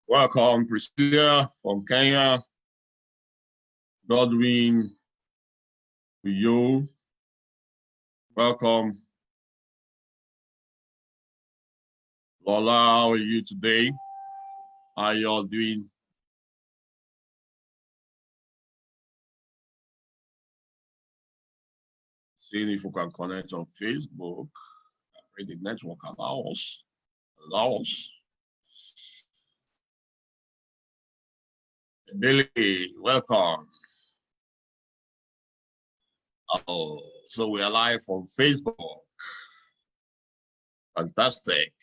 Welcome, Priscilla from Kenya. Godwin, you. Welcome. Lola, how are you today? How are you all doing? Seeing if we can connect on Facebook. The network allows. Billy, welcome. Oh, so we are live on Facebook. Fantastic.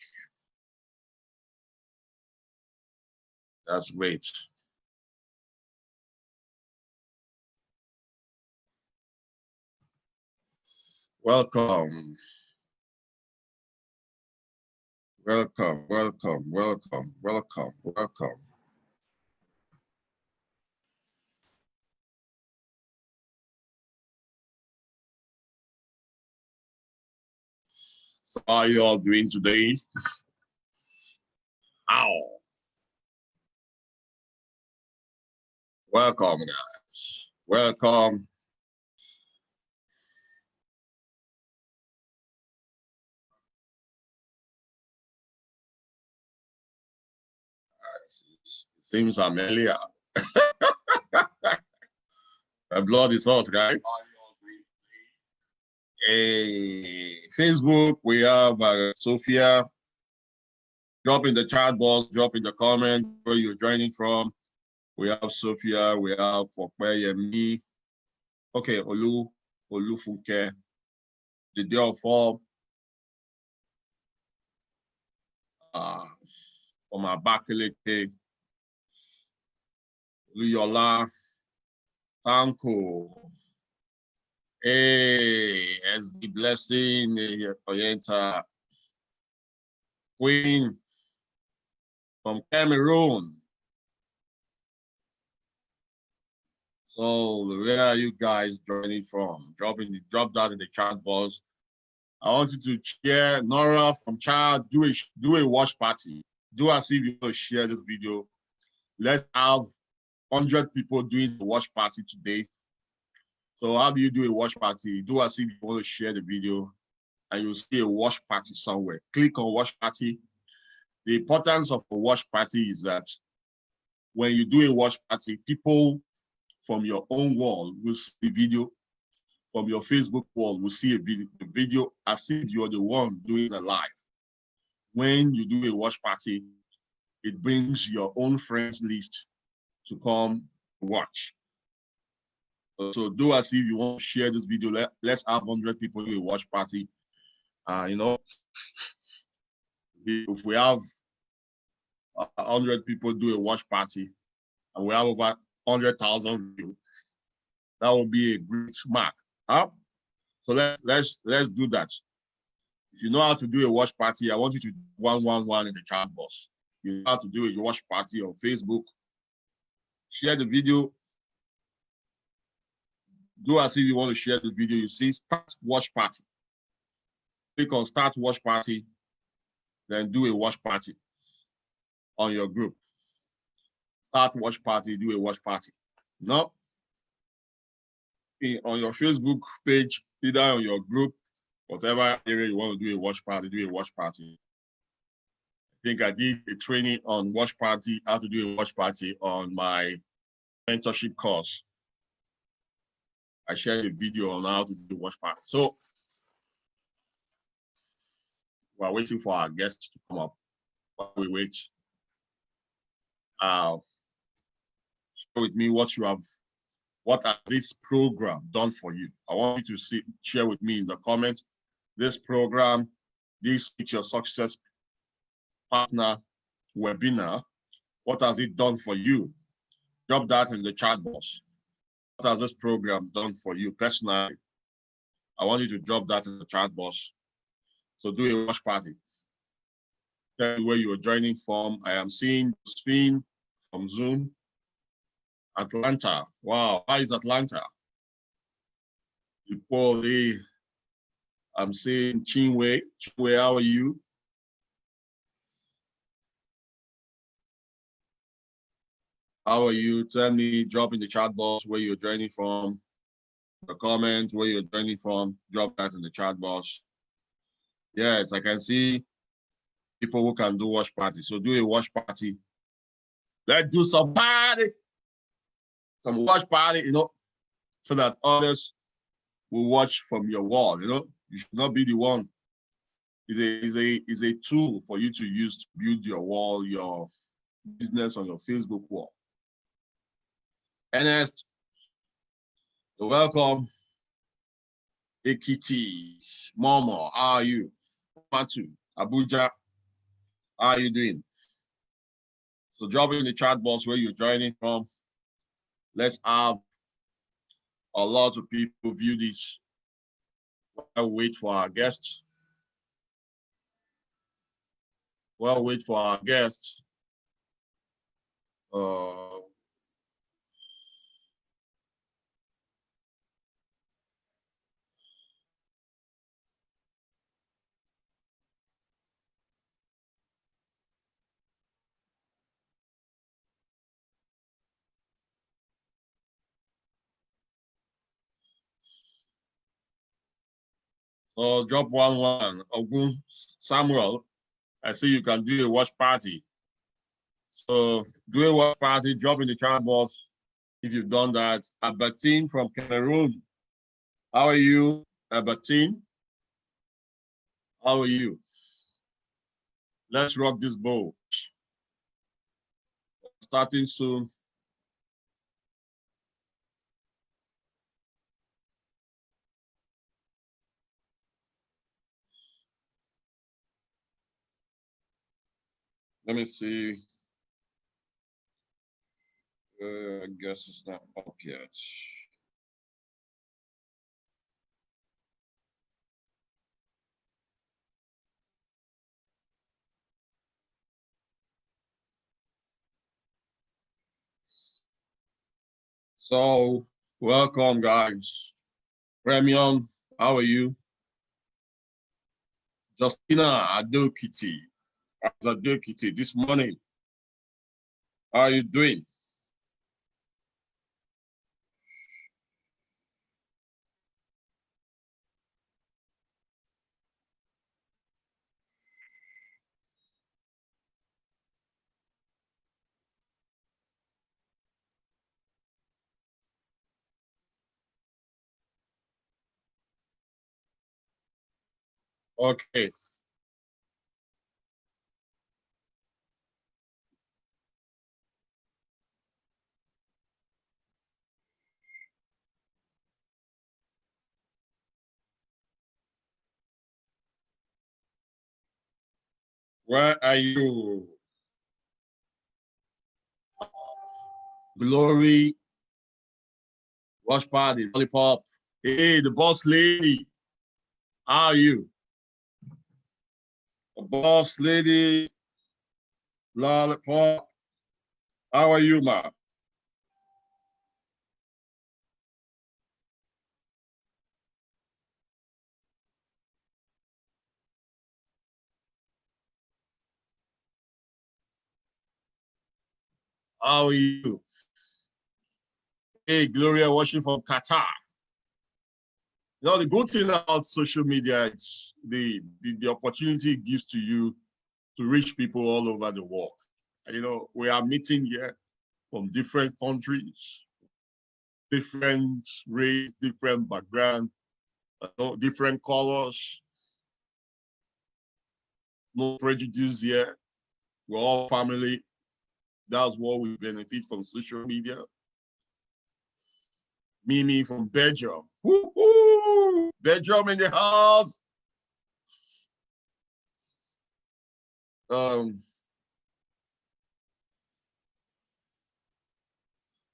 That's great. Welcome. Welcome, welcome, welcome, welcome, welcome. So how are you all doing today? Ow. Welcome, guys. Welcome. It seems I'm earlier. My blood is hot, right? Hey, Facebook, we have Sophia. Drop in the chat box, drop in the comment where you're joining from. We have Sophia, we have Fokpeyemi. Okay, Olufunke. The day of all. From Abakaliki. Luyola. Tanko. Hey, as the blessing, Orienta. Queen from Cameroon. So where are you guys joining from? Drop that in the chat box. I want you to share. Nora from Chad, do a watch party. Do as if you want to share this video. Let's have 100 people doing the watch party today. So how do you do a watch party? Do as if you want to share the video and you'll see a watch party somewhere. Click on watch party. The importance of a watch party is that when you do a watch party, people from your own wall will see the video. From your Facebook wall will see the video as if you're the one doing the live. When you do a watch party, it brings your own friends list to come watch. So do as if you want to share this video. Let's have 100 people do a watch party. You know, if we have 100 people do a watch party and we have over 100,000 views, that would be a great mark. Huh? So let's do that. If you know how to do a watch party, I want you to do 111 in the chat box. You know how to do a watch party on Facebook. Share the video. Do as if you want to share the video. You see start watch party. Click on start watch party, then do a watch party on your group. Start watch party, do a watch party. No. On your Facebook page, either on your group, whatever area you want to do a watch party, do a watch party. I think I did a training on watch party, how to do a watch party on my mentorship course. I shared a video on how to do a watch party. So we're waiting for our guests to come up. While we wait, share with me what has this program done for you? I want you to share with me in the comments, this program, this Future Success Partner webinar, what has it done for you? Drop that in the chat box. What has this program done for you personally? I want you to drop that in the chat box. So do a watch party. Tell me where you are joining from. I am seeing Josephine from Zoom. Atlanta. Wow, how is Atlanta? I'm seeing Chinwe. Chinwe, how are you? How are you? Tell me, drop in the chat box where you're joining from, the comment where you're joining from, drop that in the chat box. Yes, I can see people who can do watch party. So do a watch party. Let's do some party, some watch party, so that others will watch from your wall. You should not be the one. Is a tool for you to use to build your wall, your business on your Facebook wall. Ernest, welcome. Ekiti, Momo, how are you? Matu, Abuja, how are you doing? So drop in the chat box where you're joining from. Let's have a lot of people view this. I'll wait for our guests. Well, wait for our guests. So drop one. Ogun Samuel, I see you can do a watch party. So do a watch party, drop in the chat box if you've done that. Abatin from Cameroon. How are you, Abatin? How are you? Let's rock this bowl. Starting soon. Let me see. I guess it's not up yet. So, welcome, guys. Premium, how are you? Justina Adokiti. Adokiti, this morning, how are you doing? Okay. Where are you? Glory, Watch Party, Lollipop. Hey, the boss lady. How are you? The boss lady, Lollipop. How are you, ma? How are you? Hey, Gloria, watching from Qatar. The good thing about social media is the opportunity it gives to you to reach people all over the world. And, we are meeting here from different countries, different race, different background, different colors, no prejudice here. We're all family. That's what we benefit from social media. Mimi from Belgium. Woo-hoo! Belgium in the house. Um,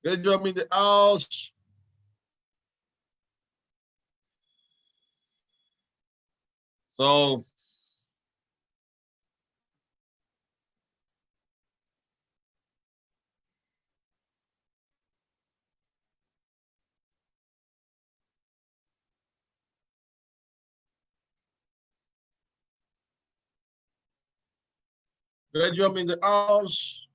Belgium in the house. So Belgium in the house.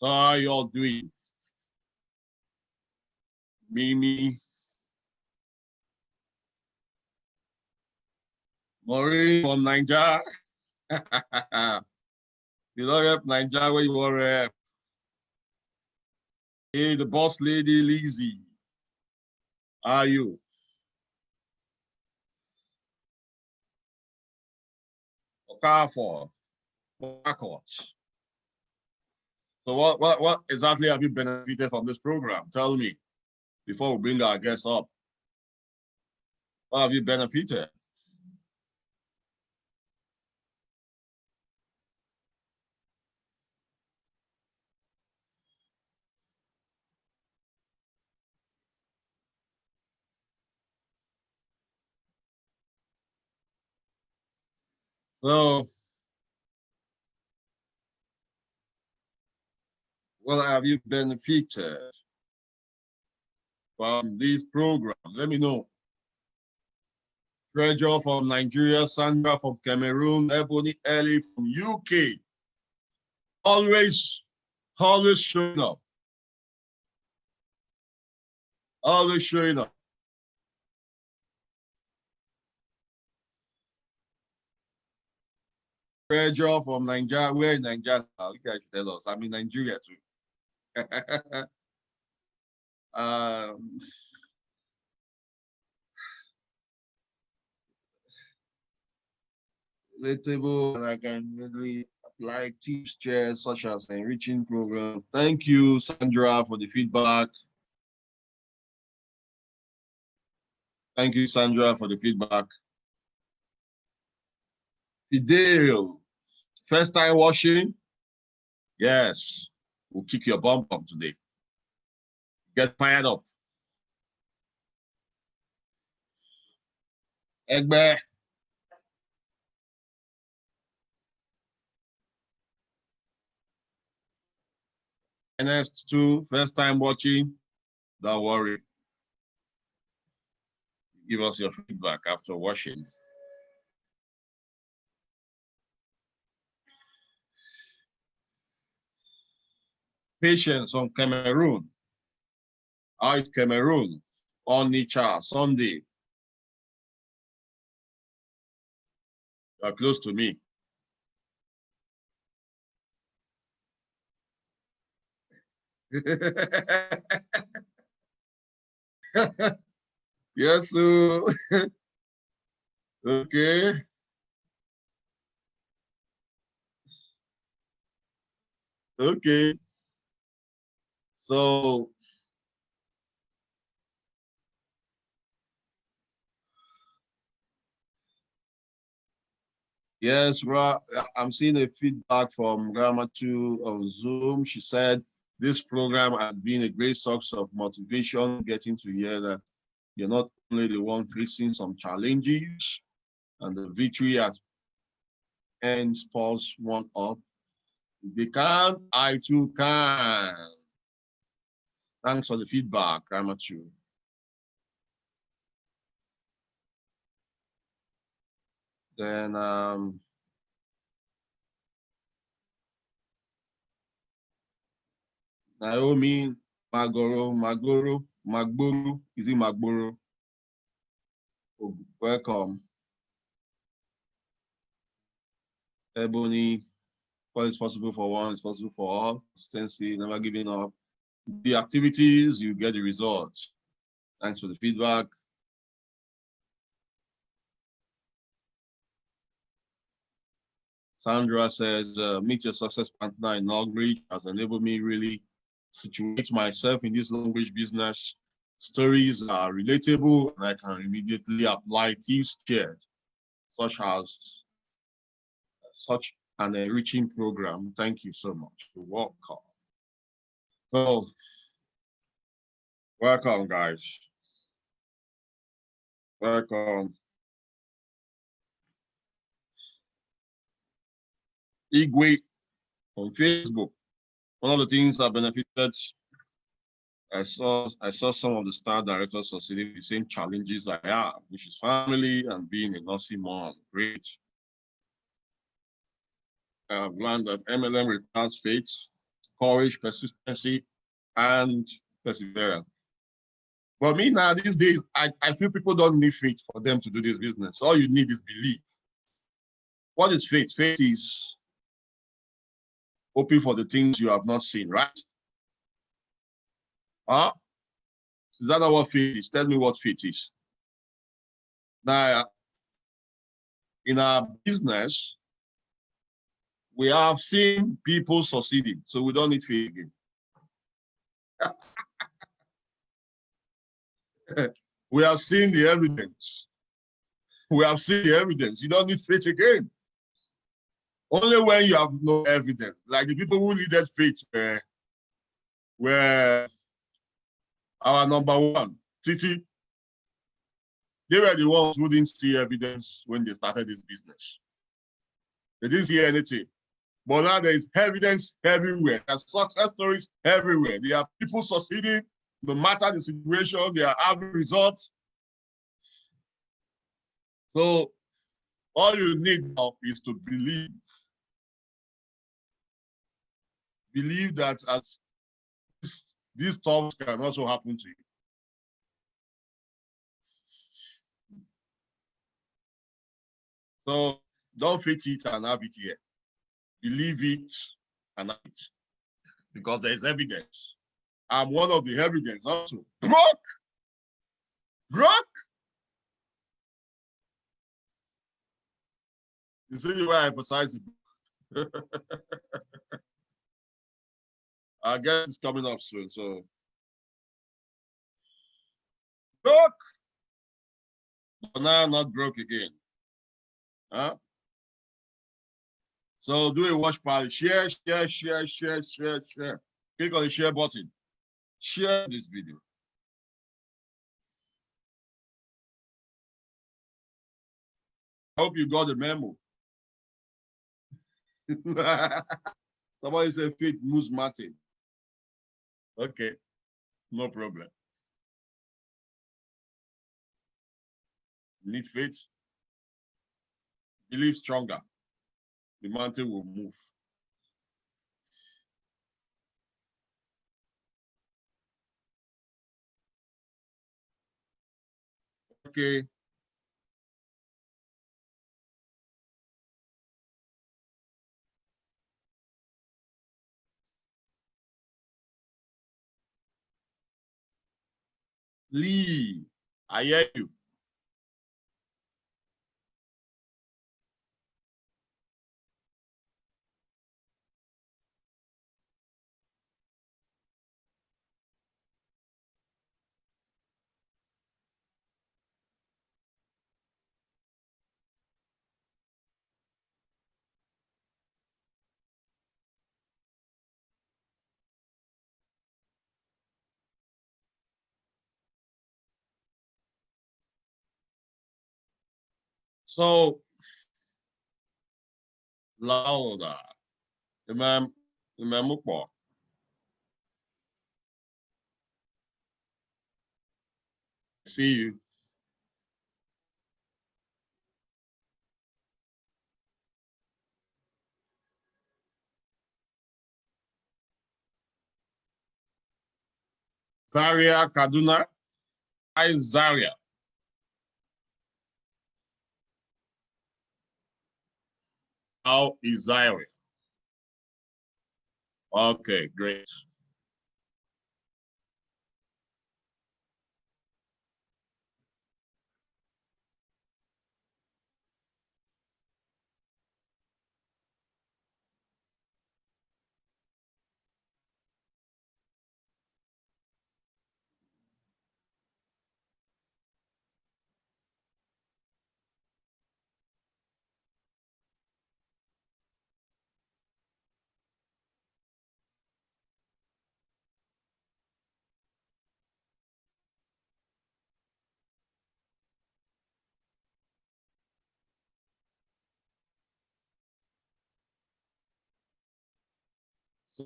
So how are you all doing? Mimi, Maureen from Nigeria. You don't rep Nigeria where you want rep. Hey, the boss lady, Lizzie. How are you? Okafor, backwards. So what exactly have you benefited from this program? Tell me before we bring our guests up. What have you benefited? So what have you benefited from this program? Let me know. Treasure from Nigeria, Sandra from Cameroon, Ebony Ellie from UK. Always, always showing up. Always showing up. Treasure from Nigeria. Where in Nigeria now? You guys tell us. I'm in Nigeria too. um, relatable, and I can really apply tips, shares such as enriching program. Thank you, Sandra, for the feedback. Thank you, Sandra, for the feedback. Fidel, first time watching? Yes, we'll kick your bum up today. Get fired up. Egbe. NS2, first time watching? Don't worry. Give us your feedback after watching. Patience on Cameroon. How is Cameroon? Onitsha, Sunday. You are close to me. Yes, sir. Okay. Okay. So, yes, I'm seeing a feedback from Grandma 2 on Zoom. She said this program has been a great source of motivation, getting to hear that you're not only the one facing some challenges and the victory at end spurs one up. If they can't, I too can. Thanks for the feedback, Grandma 2. Then Naomi, Magboro, is it Magboro? Oh, welcome. Ebony, what is possible for one is possible for all. Consistency, never giving up. The activities, you get the results. Thanks for the feedback. Sandra says, meet your success partner in language has enabled me really situate myself in this language business. Stories are relatable and I can immediately apply tips shared, such as such an enriching program. Thank you so much. You're welcome. So, welcome, guys. Welcome. Igwe on Facebook. One of the things that benefited, I saw some of the star directors succeeding with the same challenges I have, which is family and being a nursing mom. Great. I have learned that MLM requires faith, courage, persistency, and perseverance. But me now, these days, I feel people don't need faith for them to do this business. All you need is belief. What is faith? Faith is hoping for the things you have not seen, right? Huh? Is that not what faith is? Tell me what faith is. Now, in our business, we have seen people succeeding, so we don't need faith again. We have seen the evidence. We have seen the evidence. You don't need faith again. Only when you have no evidence. Like the people who needed faith were our number one, Titi. They were the ones who didn't see evidence when they started this business. They didn't see anything. But now there is evidence everywhere. There's success stories everywhere. There are people succeeding, no matter the situation, they are having results. So all you need now is to believe. Believe that as these thoughts can also happen to you. So don't fit it and have it here. Believe it and have it. Because there is evidence. I'm one of the evidence also. Broke! You see the way I emphasize it. I guess it's coming up soon, so. Broke! But now I'm not broke again. Huh? So do a watch party. Share. Click on the share button. Share this video. I hope you got the memo. Somebody said faith moves Martin. Okay, no problem. Need faith. Believe stronger. The mountain will move. Okay. Lee, I hear you. So, louder. Imam Mukpo. See you. Zaria Kaduna. Hi, Zaria. How is Zaria? Okay, great.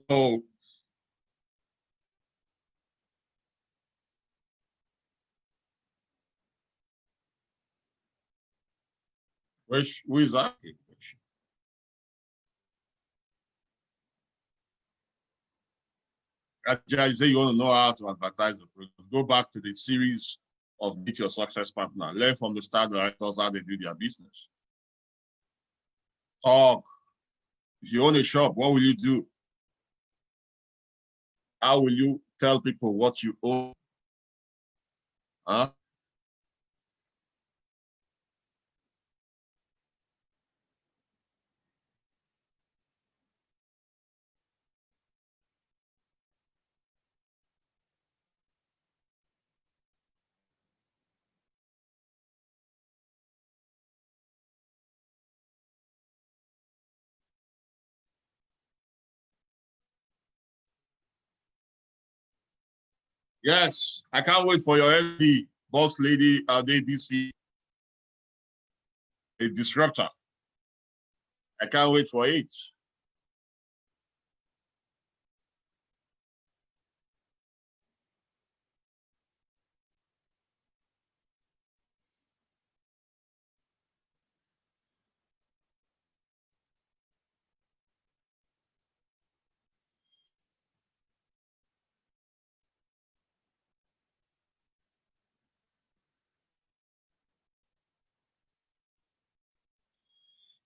So, who is asking? You say you want to know how to advertise the product. Go back to the series of Meet Your Success Partner. Learn from the start directors how they do their business. Talk. If you own a shop, what will you do? How will you tell people what you own? Huh? Yes, I can't wait for your LD, boss lady at ABC, a disruptor. I can't wait for it.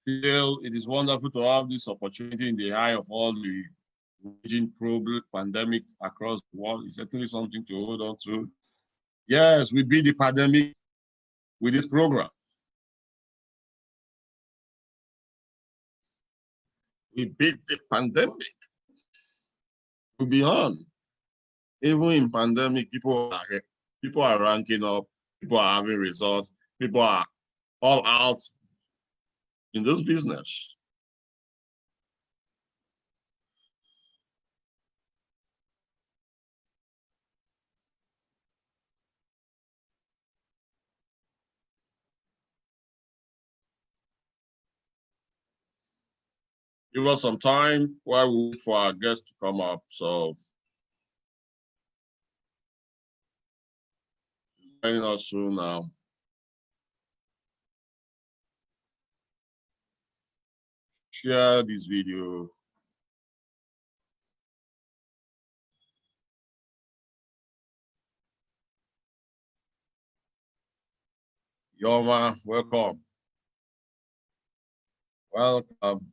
Still, it is wonderful to have this opportunity in the eye of all the raging problem, pandemic across the world. It's certainly something to hold on to. Yes, we beat the pandemic with this program. We beat the pandemic. We'll be on. Even in pandemic, people are ranking up, people are having results, people are all out in this business. Give us some time while we wait for our guests to come up. So joining us soon now. Share this video. Yoma, welcome. Welcome.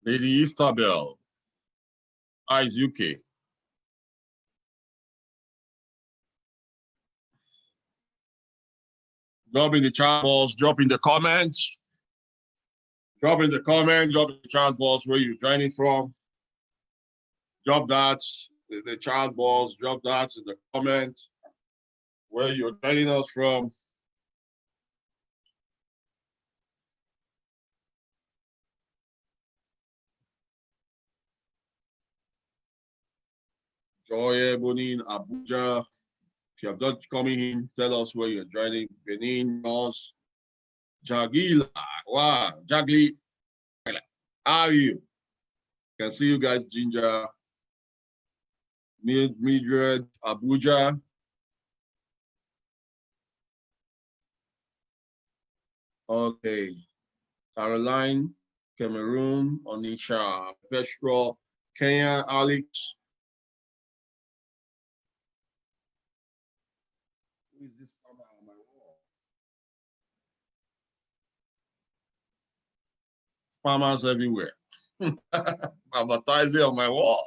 Lady Istabel, Eyes UK. Drop in the chat box, drop in the comments. Drop in the comments, drop in the chat box where you're joining from. Drop that in the chat box, drop that in the comments where you're joining us from. Joy, Bonin, Abuja. If you have not coming in, tell us where you're joining. Benin, Nos, Jagila. Wow, Jagli. How are you? Can see you guys, Ginger, Mildred, Abuja. Okay. Caroline, Cameroon, Onisha, Vestro, Kenya, Alex. Who is this farmer on my wall? Farmers everywhere. Advertising on my wall.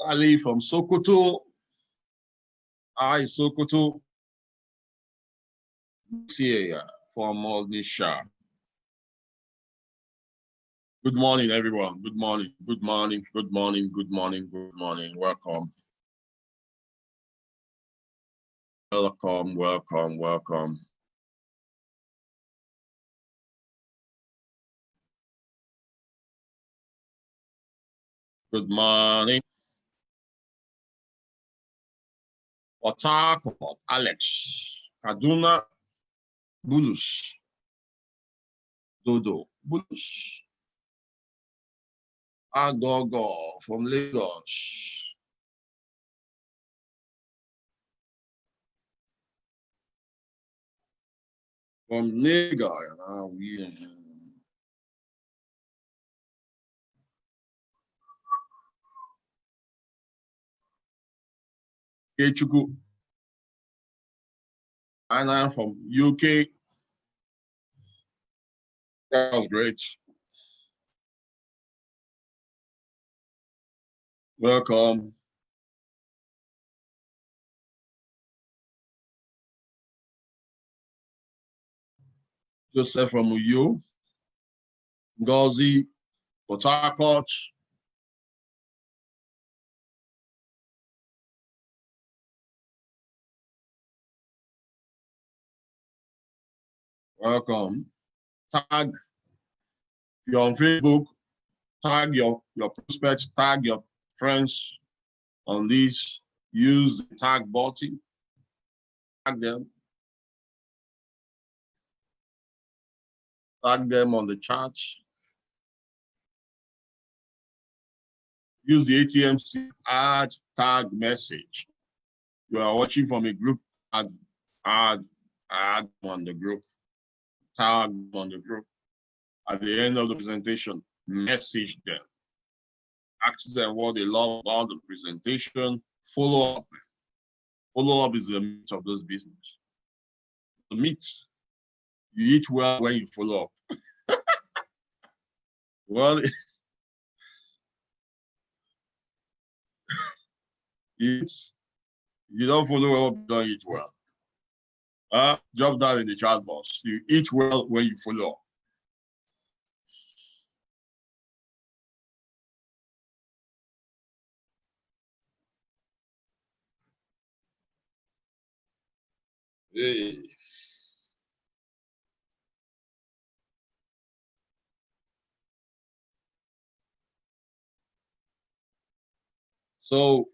Ali from Sokoto. Hi, Sokoto. Here from Onisha. Good morning, everyone. Good morning. Good morning. Good morning. Good morning. Good morning. Welcome. Welcome. Welcome. Welcome. Good morning. Otakot, Alex. Kaduna, Bulus. Dodo, Bulus. Agogo from Lagos. From Niger. Kechuku. And I'm from UK. That was great. Welcome. Joseph from Uyo. Ngozi, Port Harcourt. Welcome. Tag, if you're on Facebook, tag your prospects, tag your friends on this. Use the tag button, tag them on the chat. Use the ATMC add tag message. You are watching from a group, add on the group, tag on the group. At the end of the presentation, message them. Ask them what they love about the presentation. Follow up. Follow up is the meat of this business. The meat. You eat well when you follow up. Well, you don't follow up, you don't eat well. Drop that in the chat box. You eat well when you follow up. Hey. So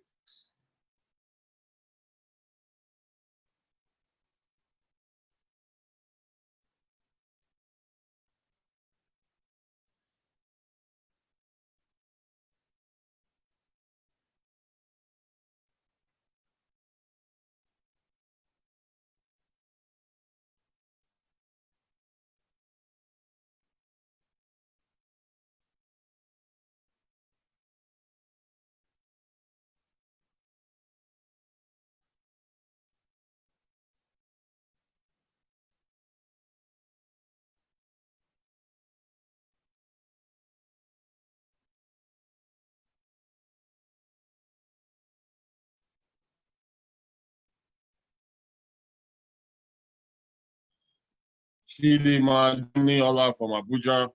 Chidima Ola from Abuja.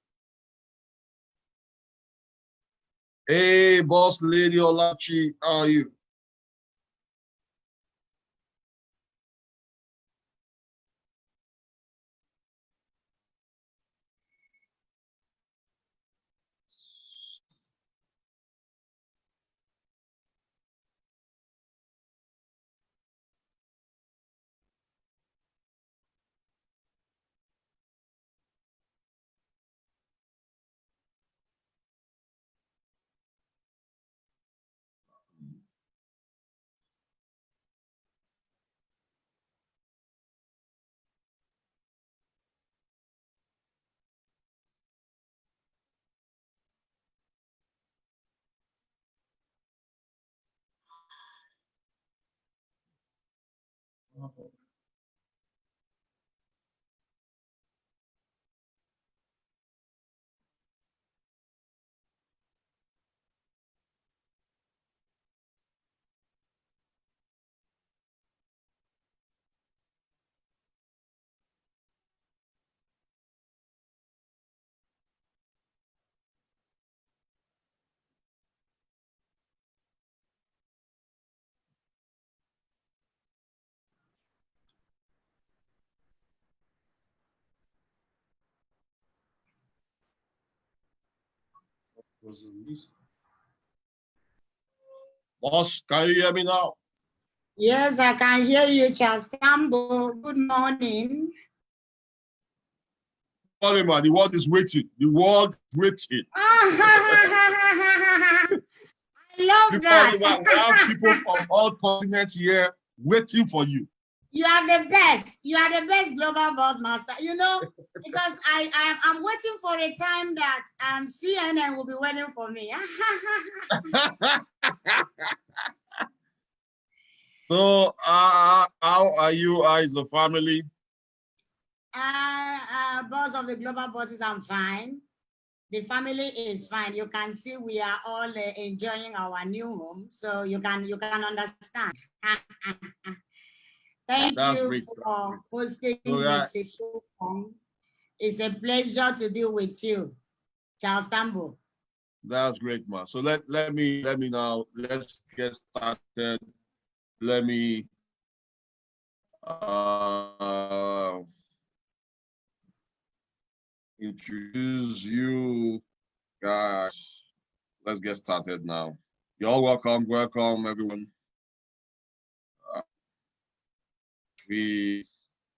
Hey, boss lady Olachi, how are you? Boss, can you hear me now? Yes, I can hear you, Charles Tambou. Good morning. Sorry, man, the world is waiting. The world is waiting. I love that. We have people from all continents here waiting for you. You are the best. You are the best global boss master. You know, because I'm waiting for a time that CNN will be waiting for me. So, how are you? How is the family? Boss of the global bosses, I'm fine. The family is fine. You can see we are all enjoying our new home, so you can understand. Thank you for hosting Mrs. Ubong. It's a pleasure to be with you, Charles Tambou. That's great, man. So let me now, let's get started. Let me introduce you guys. Let's get started now. You're all welcome, everyone. We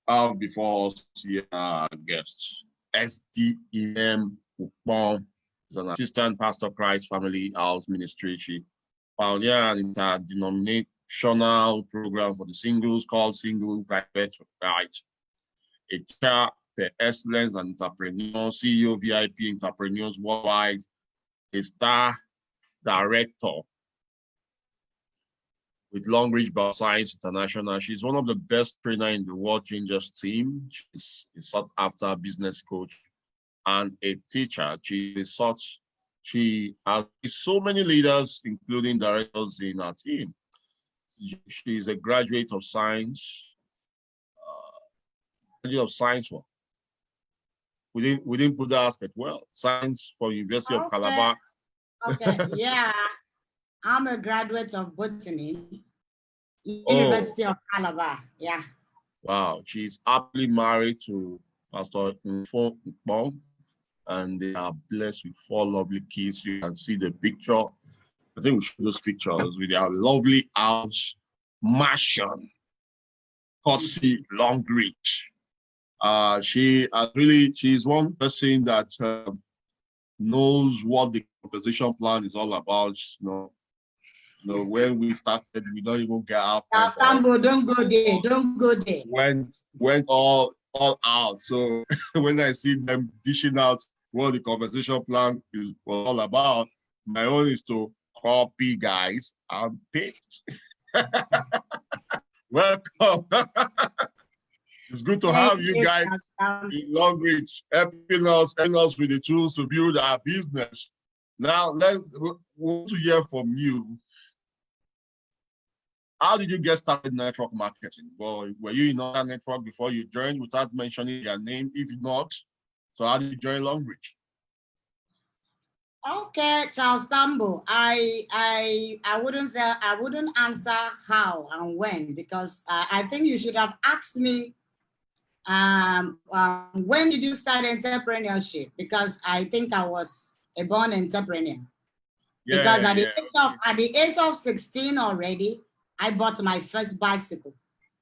have before us here our guests. SDEM Ubong is an assistant pastor Christ Family House Ministry. She founded an interdenominational program for the singles called Single Private Right. A teacher for excellence and entrepreneur, CEO VIP entrepreneurs worldwide, a star director with Long Reach Bioscience International. She's one of the best trainer in the World Changers team. She's a sought after business coach and a teacher. She has so many leaders, including directors in her team. She's a graduate of science. Well. We didn't put that aspect well. Science from University of Calabar. Okay, yeah. I'm a graduate of botany, University of Calabar. Yeah. Wow, she's happily married to Pastor Ubong, and they are blessed with 4 lovely kids. You can see the picture. I think we should those pictures with our lovely house, mansion, Cossey, Long Reach. She's one person that knows what the composition plan is all about. You know, when we started, we don't even get after. Tambou, don't go there. Don't go there. Went all out. So when I see them dishing out what the conversation plan is all about, my own is to copy guys and paste. Welcome. It's good to have you guys in Long Reach, helping us with the tools to build our business. Now, we want to hear from you. How did you get started in network marketing? Well, were you in another network before you joined without mentioning your name? If not, so how did you join Long Reach? Okay, Charles Tambou. I wouldn't answer how and when, because I think you should have asked me when did you start entrepreneurship? Because I think I was a born entrepreneur. Yeah, because at the age of 16 already, I bought my first bicycle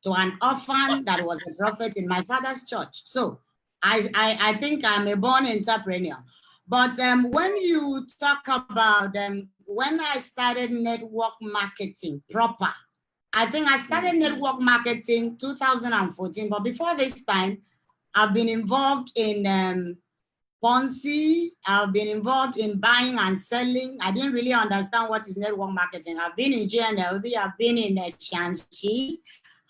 to an orphan that was a prophet in my father's church. So I think I'm a born entrepreneur. But when you talk about when I started network marketing proper, I think I started network marketing 2014. But before this time, I've been involved in Ponzi. I've been involved in buying and selling. I didn't really understand what is network marketing. I've been in GNLD, I've been in Shanxi,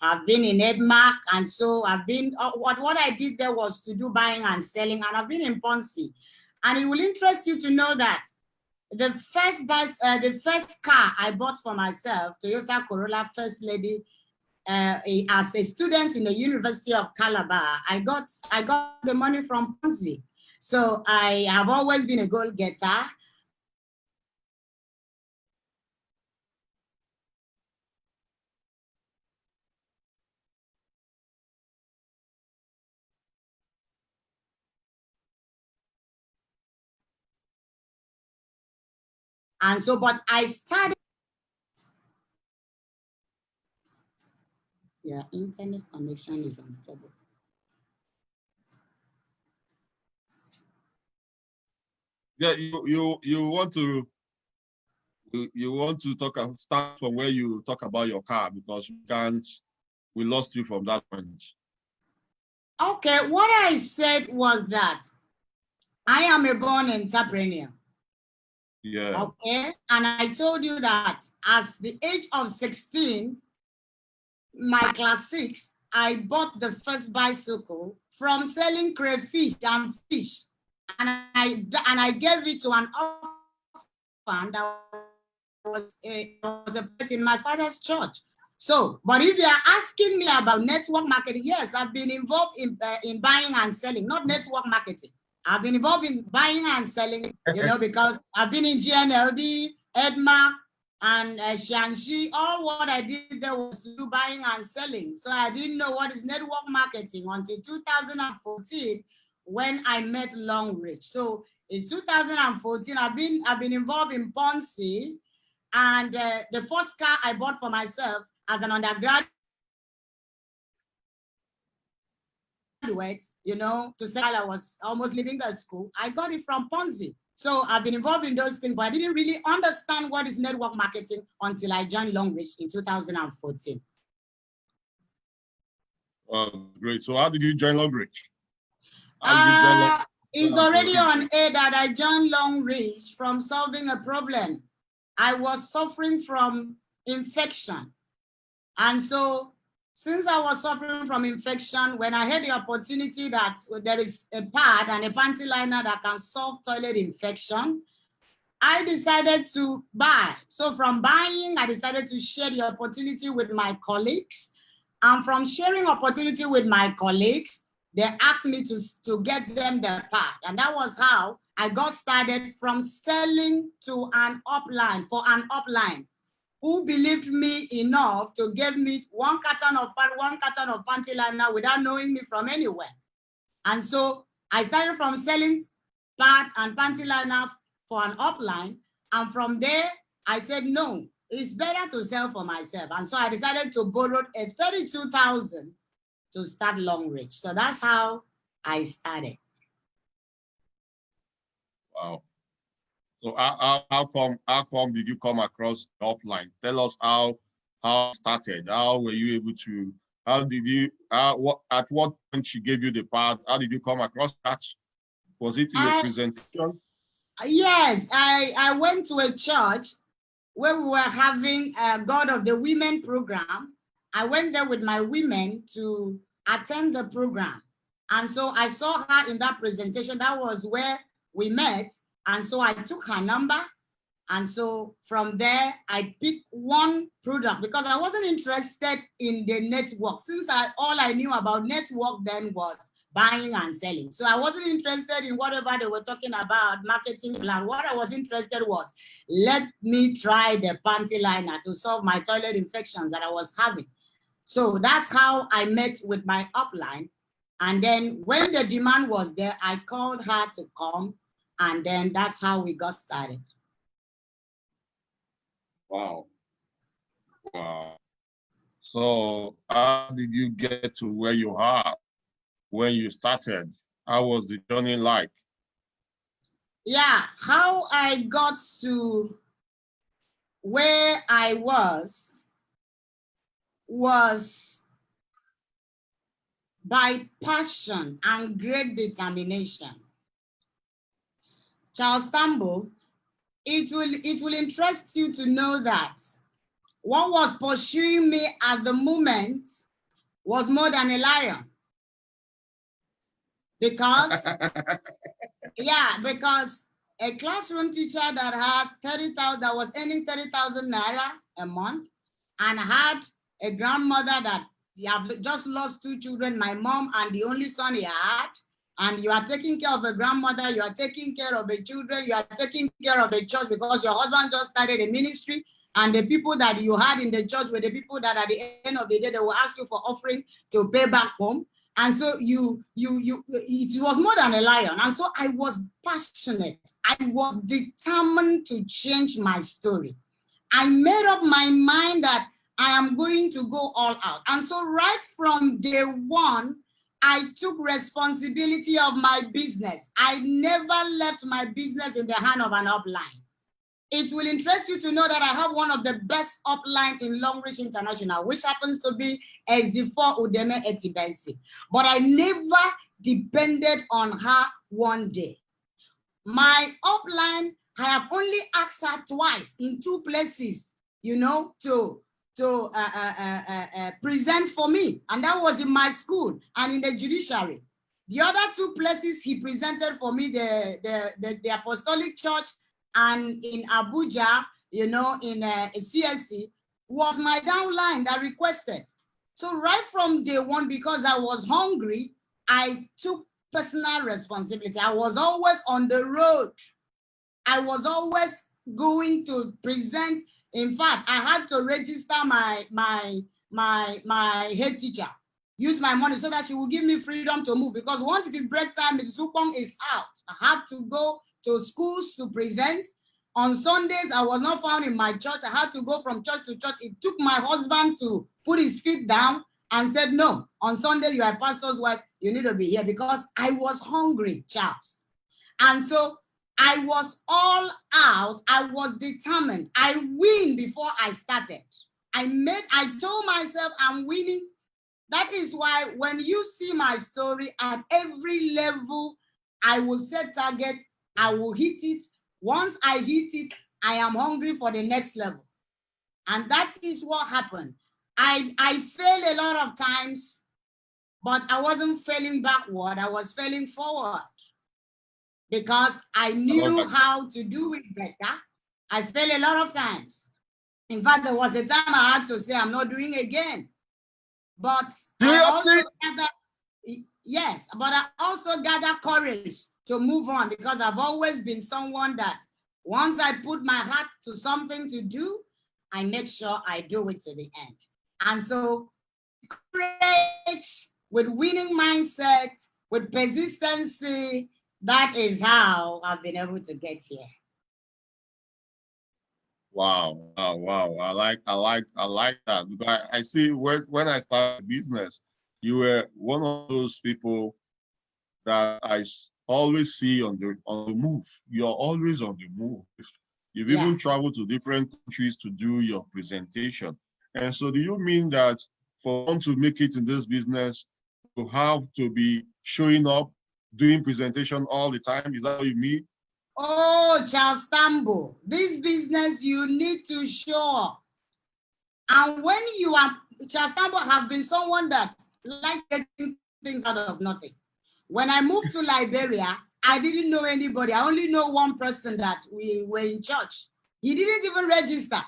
I've been in Edmark, and so I've been, what I did there was to do buying and selling, and I've been in Ponzi. And it will interest you to know that the first car I bought for myself, Toyota Corolla First Lady, as a student in the University of Calabar, I got the money from Ponzi. So I have always been a goal-getter. And so, but I started. Yeah, internet connection is unstable. Yeah, you want to start from where you talk about your car, because we lost you from that point. Okay, what I said was that I am a born entrepreneur. Yeah. Okay, and I told you that at the age of 16, my class 6, I bought the first bicycle from selling crayfish and fish, and I gave it to an orphan that was a person in my father's church. So, but if you are asking me about network marketing, yes, I've been involved in buying and selling, not network marketing. I've been involved in buying and selling, because I've been in GNLD, Edmark, and Shanxi. All what I did there was to do buying and selling. So I didn't know what is network marketing until 2014 when I met Longreach. So it's 2014. I've been involved in Ponzi, and the first car I bought for myself as an undergraduate, to say I was almost leaving the school, I got it from Ponzi. So I've been involved in those things, but I didn't really understand what is network marketing until I joined Longreach in 2014. Oh, great. So how did you join Longreach? It's already on air that I joined Longreach from solving a problem. I was suffering from infection. And so since I was suffering from infection, when I had the opportunity that there is a pad and a panty liner that can solve toilet infection, I decided to buy. So from buying, I decided to share the opportunity with my colleagues. And from sharing opportunity with my colleagues, they asked me to get them the pad. And that was how I got started, from selling to an upline, for an upline who believed me enough to give me one carton of pad, one carton of panty liner without knowing me from anywhere. And so I started from selling pad and panty liner for an upline. And from there, I said, no, it's better to sell for myself. And so I decided to borrow a 32,000 to start Longreach. So that's how I started. Wow. So how come did you come across the upline? Tell us how it started. How were you able to, at what point she gave you the part? How did you come across that? Was it in a presentation? Yes, I went to a church where we were having a God of the Women program. I went there with my women to attend the program. And so I saw her in that presentation. That was where we met. And so I took her number. And so from there, I picked one product because I wasn't interested in the network. Since all I knew about network then was buying and selling. So I wasn't interested in whatever they were talking about, marketing plan. What I was interested was, let me try the panty liner to solve my toilet infections that I was having. So that's how I met with my upline. And then when the demand was there, I called her to come. And then that's how we got started. Wow. Wow. So how did you get to where you are when you started? How was the journey like? Yeah, how I got to where I was by passion and great determination. Charles Tambou, it will interest you to know that what was pursuing me at the moment was more than a lion. Because, because a classroom teacher that had 30,000, that was earning 30,000 naira a month, and had a grandmother that you have just lost 2 children, my mom and the only son he had, and you are taking care of a grandmother, you are taking care of the children, you are taking care of the church because your husband just started a ministry, and the people that you had in the church were the people that at the end of the day, they will ask you for offering to pay back home. And so it was more than a lion. And so I was passionate. I was determined to change my story. I made up my mind that I am going to go all out. And so right from day one, I took responsibility of my business. I never left my business in the hand of an upline. It will interest you to know that I have one of the best upline in Long Reach International, which happens to be SD4 Udeme Etibensi. But I never depended on her one day. My upline, I have only asked her twice in two places, you know, to present for me. And that was in my school and in the judiciary. The other two places he presented for me, the Apostolic Church and in Abuja, you know, in CSC, was my downline that requested. So right from day one, because I was hungry, I took personal responsibility. I was always on the road. I was always going to present. In fact, I had to register my head teacher, use my money so that she will give me freedom to move, because once it is break time, Mrs. Ubong is out. I have to go to schools to present. On Sundays, I was not found in my church. I had to go from church to church. It took my husband to put his feet down and said, no, on Sunday, you are a pastor's wife. You need to be here, because I was hungry, Charles. And so I was all out. I was determined. I win before I started. I told myself I'm winning. That is why when you see my story, at every level, I will set target. I will hit it. Once I hit it, I am hungry for the next level. And that is what happened. I failed a lot of times, but I wasn't failing backward. I was failing forward, because I knew how to do it better. I failed a lot of times. In fact, there was a time I had to say, I'm not doing it again. But I also gather courage to move on, because I've always been someone that once I put my heart to something to do, I make sure I do it to the end. And so courage, with winning mindset, with persistency, that is how I've been able to get here. Wow. I like that, because I see when I started business, you were one of those people that I always see on the move. You're always on the move. You've even traveled to different countries to do your presentation. And so do you mean that for one to make it in this business, you have to be showing up, doing presentation all the time? Is that what you mean? Oh, Charles Tambou, this business, you need to show up. And when you are, Charles Tambou have been someone that likes getting things out of nothing. When I moved to Liberia, I didn't know anybody. I only know one person that we were in church. He didn't even register.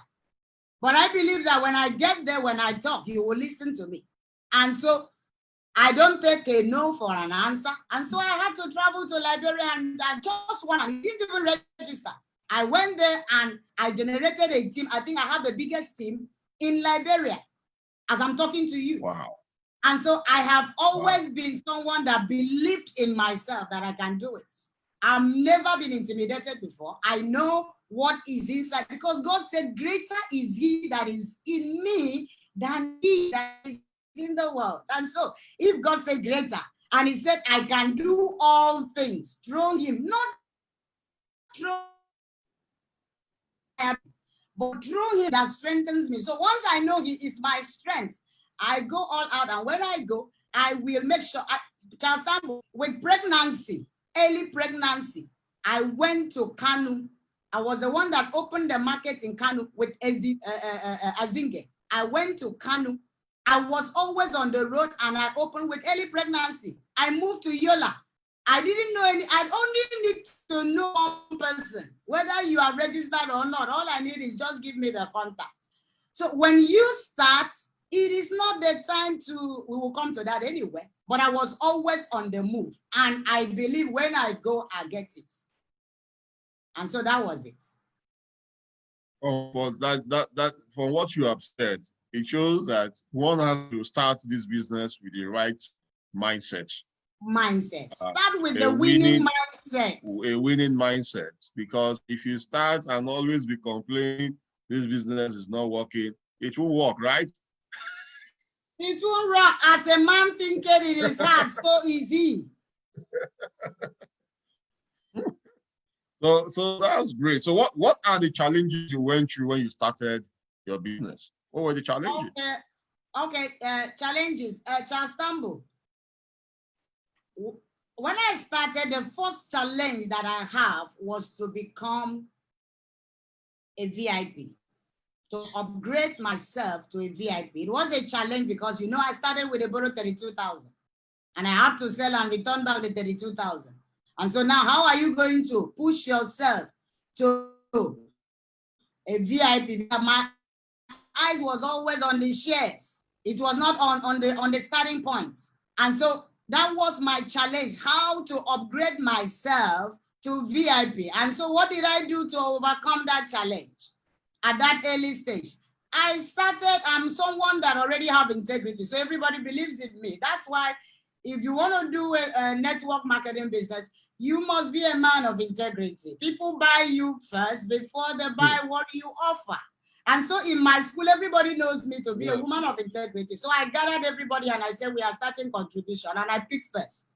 But I believe that when I get there, when I talk, he will listen to me. And so I don't take a no for an answer. And so I had to travel to Liberia, and I just won, and he didn't even register. I went there and I generated a team. I think I have the biggest team in Liberia as I'm talking to you. Wow. And so I have always been someone that believed in myself that I can do it. I've never been intimidated before. I know what is inside, because God said, greater is he that is in me than he that is in the world. And so if God said greater, and he said, I can do all things through him, not through him, but through him that strengthens me. So once I know he is my strength, I go all out. And when I go, I will make sure, with pregnancy, early pregnancy, I went to Kanu. I was the one that opened the market in Kanu with Azinge. I went to Kanu. I was always on the road, and I opened with early pregnancy. I moved to Yola. I didn't know any, I only need to know one person, whether you are registered or not. All I need is just give me the contact. So when you start, it is not the time to, we will come to that anyway, but I was always on the move. And I believe when I go, I get it. And so that was it. Oh, but that from what you have said, it shows that one has to start this business with the right mindset. Start with the winning mindset. A winning mindset. Because if you start and always be complaining, this business is not working, it will work, right? It will work as a man thinking in his heart, so easy. So that's great. So what are the challenges you went through when you started your business? What were the challenges? Okay, challenges. Charles Tambou. When I started, the first challenge that I have was to become a VIP, to upgrade myself to a VIP. It was a challenge because, you know, I started with a borrow 32,000 and I have to sell and return back the 32,000. And so now how are you going to push yourself to a VIP? My eyes was always on the shares. It was not on the starting point. And so that was my challenge, how to upgrade myself to VIP. And so what did I do to overcome that challenge at that early stage? I started, I'm someone that already have integrity. So everybody believes in me. That's why if you want to do a network marketing business, you must be a man of integrity. People buy you first before they buy what you offer. And so in my school, everybody knows me to be a woman of integrity. So I gathered everybody and I said, we are starting contribution, and I picked first.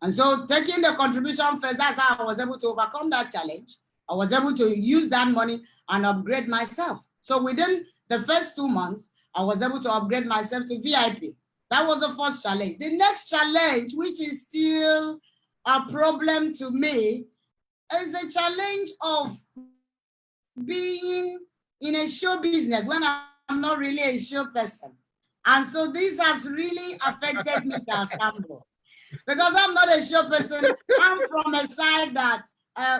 And so taking the contribution first, that's how I was able to overcome that challenge. I was able to use that money and upgrade myself. So within the first 2 months, I was able to upgrade myself to VIP. That was the first challenge. The next challenge, which is still a problem to me, is a challenge of being in a show business when I'm not really a show person. And so this has really affected me as Tambou. Because I'm not a show person. I'm from a side that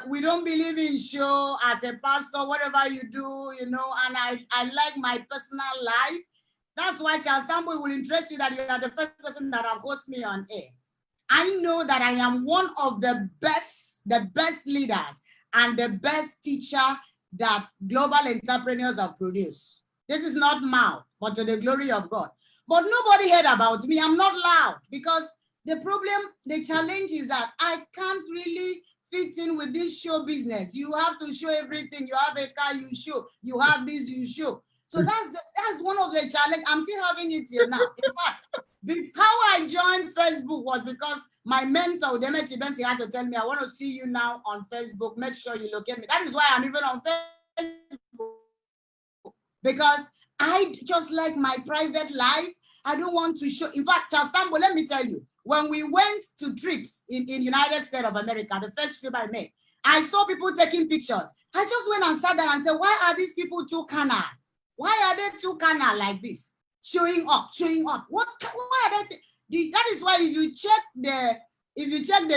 we don't believe in show as a pastor, whatever you do, you know, and I like my personal life. That's why Charles Tambou will interest you that you are the first person that have hosted me on air. I know that I am one of the best leaders and the best teacher that global entrepreneurs have produced. This is not mouth, but to the glory of God. But nobody heard about me. I'm not loud because the problem, the challenge is that I can't really fit in with this show business. You have to show everything. You have a car, you show. You have this, you show. So that's one of the challenges. I'm still having it here now. In fact, how I joined Facebook was because my mentor, Demet Bensi, had to tell me, I want to see you now on Facebook. Make sure you locate me. That is why I'm even on Facebook. Because I just like my private life. I don't want to show. In fact, Charles Tambou, let me tell you, when we went to trips in United States of America, the first trip I made, I saw people taking pictures. I just went and sat there and said, why are these people too carnal? Why are they too carnal like this? Showing up. Why are they? That is why if you check the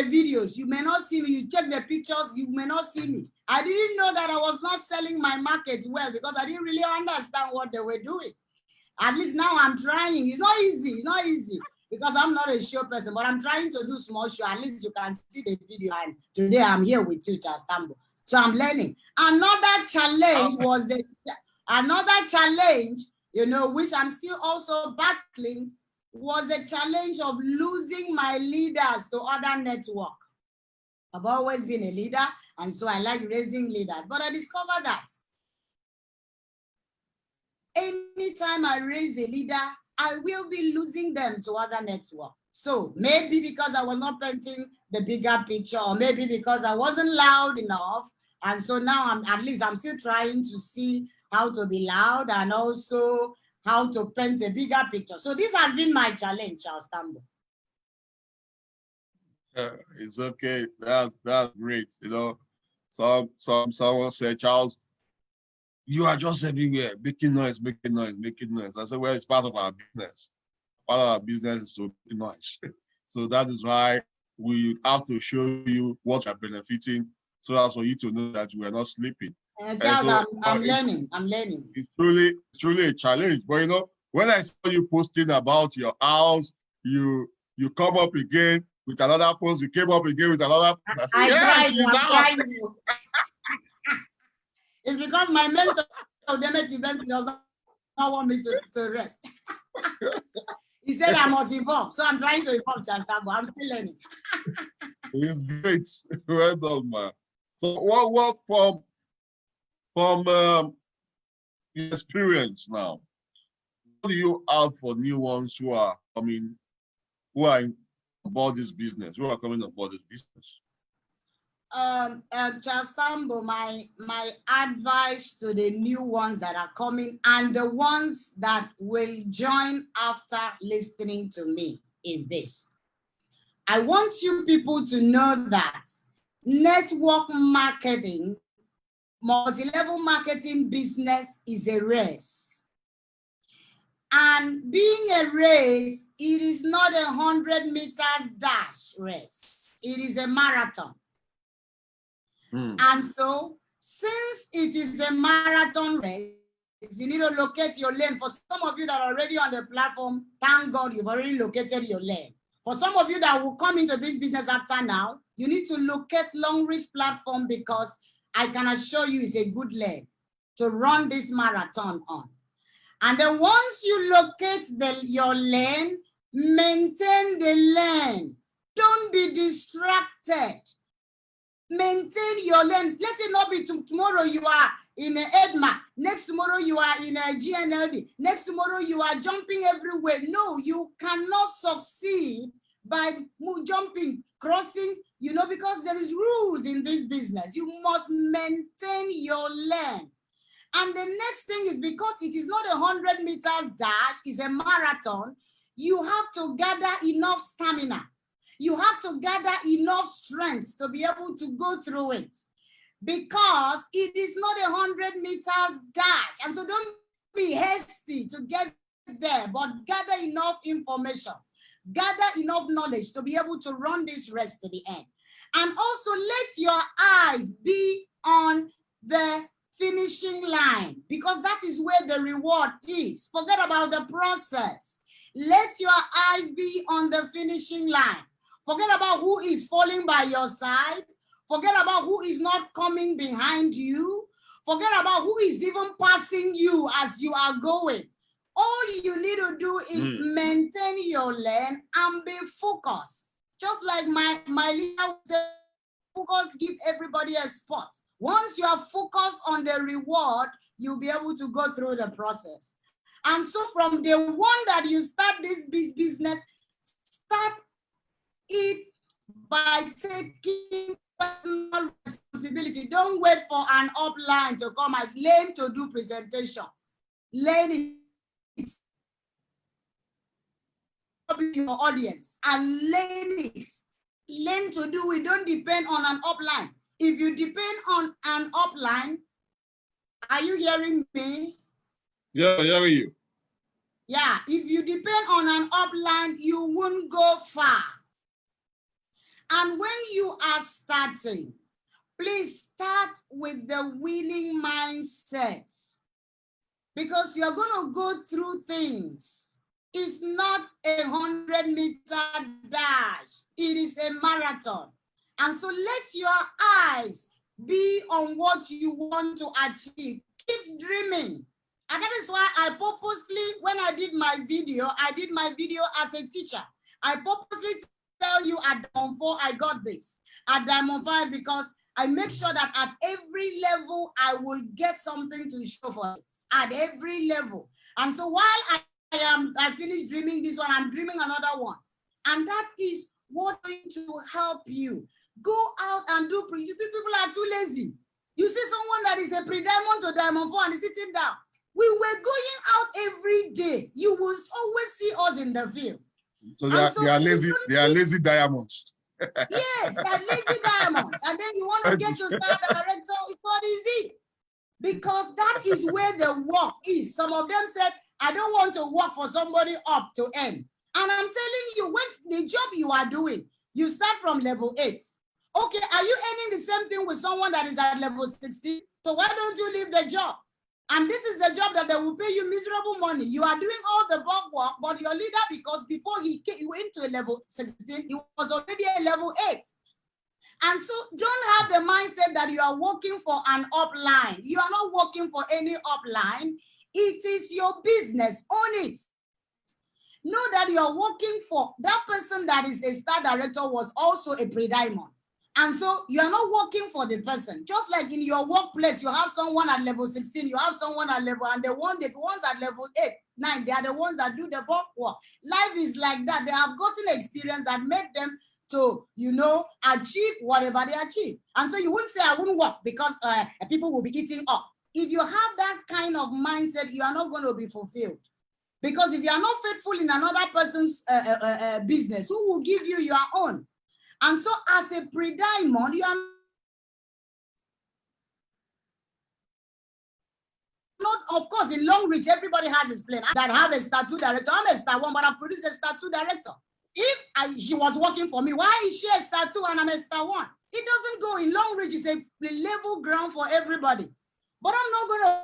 videos, you may not see me. You check the pictures, you may not see me. I didn't know that I was not selling my market well because I didn't really understand what they were doing. At least now I'm trying. It's not easy because I'm not a show person, but I'm trying to do small show. At least you can see the video. And today I'm here with you, Charles Tambou. So I'm learning. Another challenge was you know, which I'm still also battling, was the challenge of losing my leaders to other network. I've always been a leader, and so I like raising leaders. But I discovered that anytime I raise a leader, I will be losing them to other network. So maybe because I was not painting the bigger picture, or maybe because I wasn't loud enough. And so now I'm still trying to see how to be loud and also how to paint a bigger picture. So this has been my challenge, Charles Tambou. It's okay. That's great. You know, someone said, Charles, you are just everywhere, making noise. I said, well, it's part of our business. Part of our business is to make noise. So that is why we have to show you what you're benefiting, so that's for you to know that you are not sleeping. Charles, I'm learning. It's truly a challenge. But you know, when I saw you posting about your house, you come up again with another post. You came up again with another post. I said, she's out. It's because my mentor, Demet Bensi, does not want me to rest. He said I must evolve. So I'm trying to evolve, Charles Tambou. I'm still learning. It's great. Well done, man. So what from experience now, what do you have for new ones who are coming, who are about this business, who are coming aboard this business? Charles Tambou, my advice to the new ones that are coming and the ones that will join after listening to me is this. I want you people to know that network marketing, multi-level marketing business is a race. And being a race, it is not a 100 meters dash race. It is a marathon. And so, since it is a marathon race, you need to locate your lane. For some of you that are already on the platform, thank God you've already located your lane. For some of you that will come into this business after now, you need to locate Long Reach platform because I can assure you it's a good lane to run this marathon on. And then once you locate your lane, maintain the lane. Don't be distracted. Maintain your lane. Let it not be tomorrow you are in a EDMA. Next tomorrow you are in a GNLD. Next tomorrow you are jumping everywhere. No, you cannot succeed by jumping, crossing, because there is rules in this business. You must maintain your lane. And the next thing is, because it is not a 100 meters dash, it's a marathon, you have to gather enough stamina. You have to gather enough strength to be able to go through it, because it is not a 100 meters dash. And so don't be hasty to get there, but gather enough information, gather enough knowledge to be able to run this race to the end. And also let your eyes be on the finishing line, because that is where the reward is. Forget about the process. Let your eyes be on the finishing line. Forget about who is falling by your side. Forget about who is not coming behind you. Forget about who is even passing you as you are going. All you need to do is maintain your lane and be focused. Just like my leader said, focus, give everybody a spot. Once you are focused on the reward, you'll be able to go through the process. And so from the one that you start this business, start it by taking personal responsibility. Don't wait for an upline to come as learn to do presentation. Learn it. Your audience and learn it. Learn to do it. Don't depend on an upline. If you depend on an upline, are you hearing me? Yeah, hearing you. Yeah, if you depend on an upline, you won't go far. And when you are starting, please start with the winning mindset, because you're going to go through things. It's not a 100-meter dash. It is a marathon. And so let your eyes be on what you want to achieve. Keep dreaming. And that is why I purposely, when I did my video as a teacher. I purposely tell you at Diamond 4, I got this. At Diamond 5, because I make sure that at every level, I will get something to show for it. At every level. And so while I finish dreaming this one, I'm dreaming another one. And that is what's going to help you. Go out and do pre. People are too lazy. You see someone that is a pre-diamond to Diamond 4 and is sitting down. We were going out every day. You will always see us in the field. So they are lazy. They are lazy diamonds. Yes, they're lazy diamonds. And then you want to get to star director. It's not easy, because that is where the work is. Some of them said, I don't want to work for somebody up to end. And I'm telling you, when the job you are doing, you start from level 8. Okay, are you earning the same thing with someone that is at level 16? So why don't you leave the job? And this is the job that they will pay you miserable money. You are doing all the bulk work, but your leader, because before he went to a level 16, he was already at level 8. And so don't have the mindset that you are working for an upline. You are not working for any upline. It is your business. Own it. Know that you are working for that person that is a star director was also a pre-diamond. And so you are not working for the person. Just like in your workplace, you have someone at level 16, you have someone at level, and the ones at level 8, 9, they are the ones that do the bulk work. Life is like that. They have gotten experience that make them to, achieve whatever they achieve. And so you wouldn't say I wouldn't work because people will be eating up. If you have that kind of mindset, you are not going to be fulfilled. Because if you are not faithful in another person's business, who will give you your own? And so as a pre-diamond, you are not, of course, in Long Reach, everybody has his plan. That have a star 2 director. I'm a star 1, but I've produced a star 2 director. If she was working for me, why is she a star 2 and I'm a star 1? It doesn't go. In Long Reach, it's a level ground for everybody. But I'm not going to,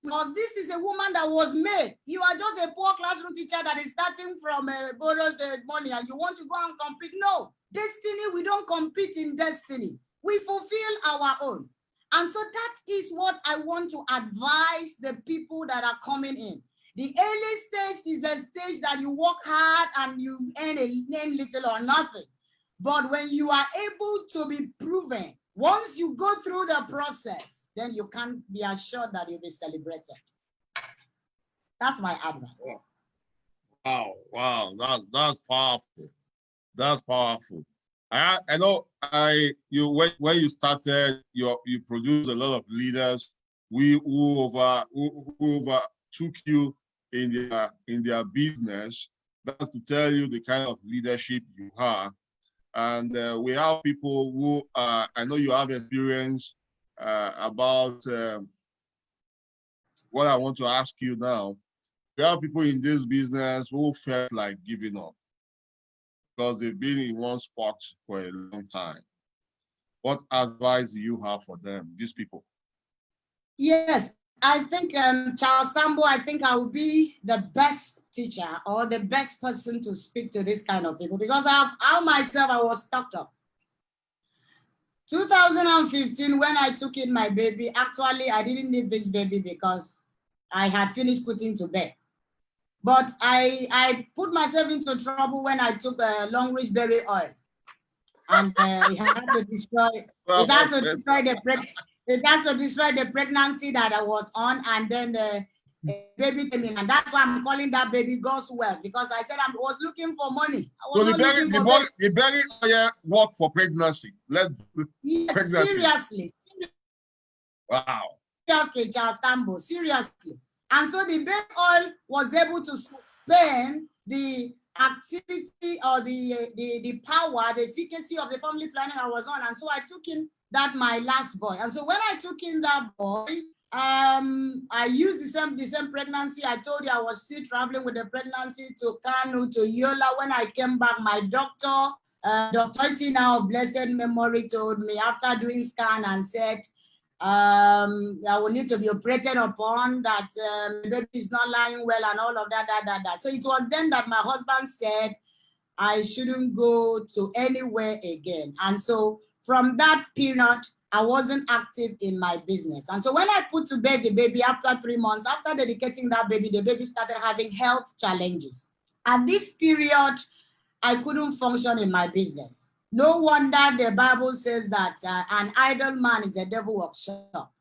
because this is a woman that was made. You are just a poor classroom teacher that is starting from borrowed money and you want to go and compete. No, destiny, we don't compete in destiny. We fulfill our own. And so that is what I want to advise the people that are coming in. The early stage is a stage that you work hard and you earn little or nothing. But when you are able to be proven, once you go through the process, then you can be assured that you'll be celebrated. That's my advice. Wow, that's powerful. That's powerful. I know when you started, you produced a lot of leaders who overtook you in their business. That's to tell you the kind of leadership you have. And we have people who I know you have experience about what I want to ask you now. We have people in this business who felt like giving up because they've been in one spot for a long time. What advice do you have for them, these people? Yes, I think Charles Tambou, I think I will be the best teacher or the best person to speak to this kind of people because I myself was stuck up. 2015, when I took in my baby, actually, I didn't need this baby because I had finished putting to bed. But I put myself into trouble when I took Long Reach berry oil. And it had to destroy, it has to destroy the pregnancy that I was on, and then the baby came in, and that's why I'm calling that baby God's wealth, because I said I was looking for money. So the berry oil work for pregnancy. Yes, pregnancy. Seriously. Wow. Seriously, Charles Tambou, seriously. And so the berry oil was able to suspend the activity or the power, the efficacy of the family planning I was on. And so I took in that my last boy. And so when I took in that boy, I used the same pregnancy. I told you I was still traveling with the pregnancy to Kanu, to Yola. When I came back, my doctor, Dr. Tina of blessed memory, told me after doing scan and said, I will need to be operated upon, that the baby is not lying well and all of that. So it was then that my husband said I shouldn't go to anywhere again. And so from that period, I wasn't active in my business. And so when I put to bed the baby after 3 months, after dedicating that baby, the baby started having health challenges. At this period, I couldn't function in my business. No wonder the Bible says that an idle man is the devil workshop.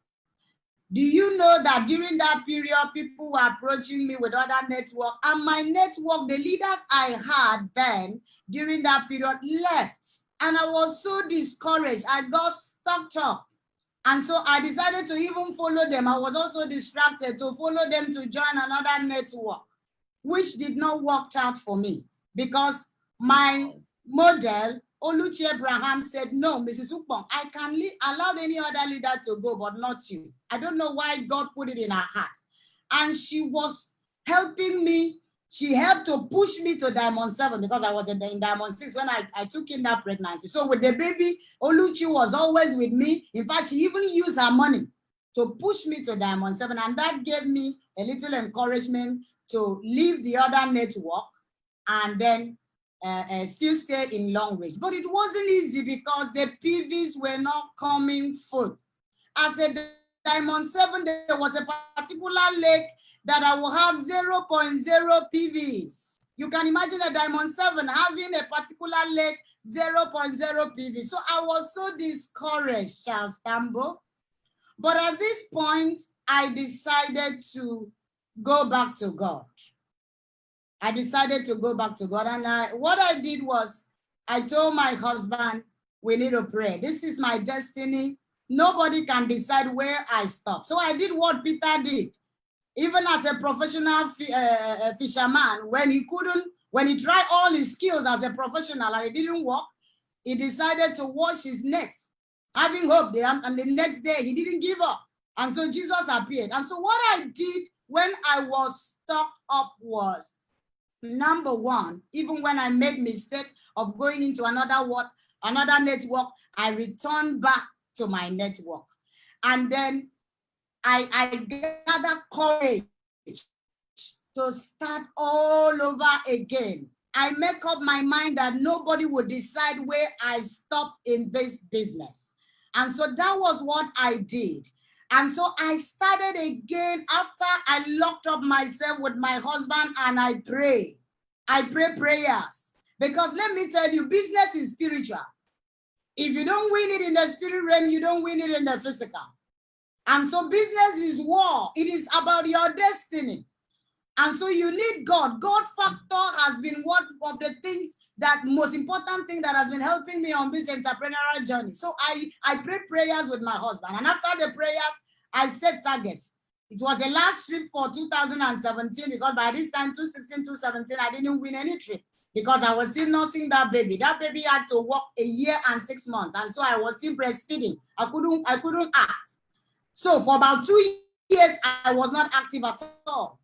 Do you know that during that period, people were approaching me with other network, and my network, the leaders I had then during that period left, and I was so discouraged. I got stuck up. And so I decided to even follow them. I was also distracted to follow them to join another network, which did not work out for me because my model, Oluchi Abraham, said, no, Mrs. Ubong, I can allow any other leader to go, but not you. I don't know why God put it in her heart. And she was helping me. She helped to push me to Diamond 7 because I was in Diamond 6 when I took in that pregnancy. So with the baby, Oluchi was always with me. In fact, she even used her money to push me to Diamond 7. And that gave me a little encouragement to leave the other network and then still stay in Long Reach. But it wasn't easy because the PVs were not coming full. As a Diamond 7, there was a particular lake that I will have 0.0 PVs. You can imagine a Diamond 7 having a particular leg 0.0 PV. So I was so discouraged, Charles Tambou. But at this point, I decided to go back to God. I decided to go back to God. And what I did was, I told my husband, we need to pray. This is my destiny. Nobody can decide where I stop. So I did what Peter did. Even as a professional fisherman, when he tried all his skills as a professional and it didn't work, he decided to wash his nets, having hope there. And the next day, he didn't give up. And so Jesus appeared. And so what I did when I was stuck up was, number one, even when I made mistake of going into another network, I returned back to my network. And then I gather courage to start all over again. I make up my mind that nobody would decide where I stop in this business. And so that was what I did. And so I started again after I locked up myself with my husband and I pray. I pray prayers. Because let me tell you, business is spiritual. If you don't win it in the spirit realm, you don't win it in the physical. And so business is war. It is about your destiny. And so you need God. God factor has been one of the things, that most important thing that has been helping me on this entrepreneurial journey. So I prayed prayers with my husband. And after the prayers, I set targets. It was the last trip for 2017 because by this time, 2016, 2017, I didn't win any trip because I was still nursing that baby. That baby had to walk 1 year and 6 months. And so I was still breastfeeding. I couldn't act. So for about 2 years, I was not active at all.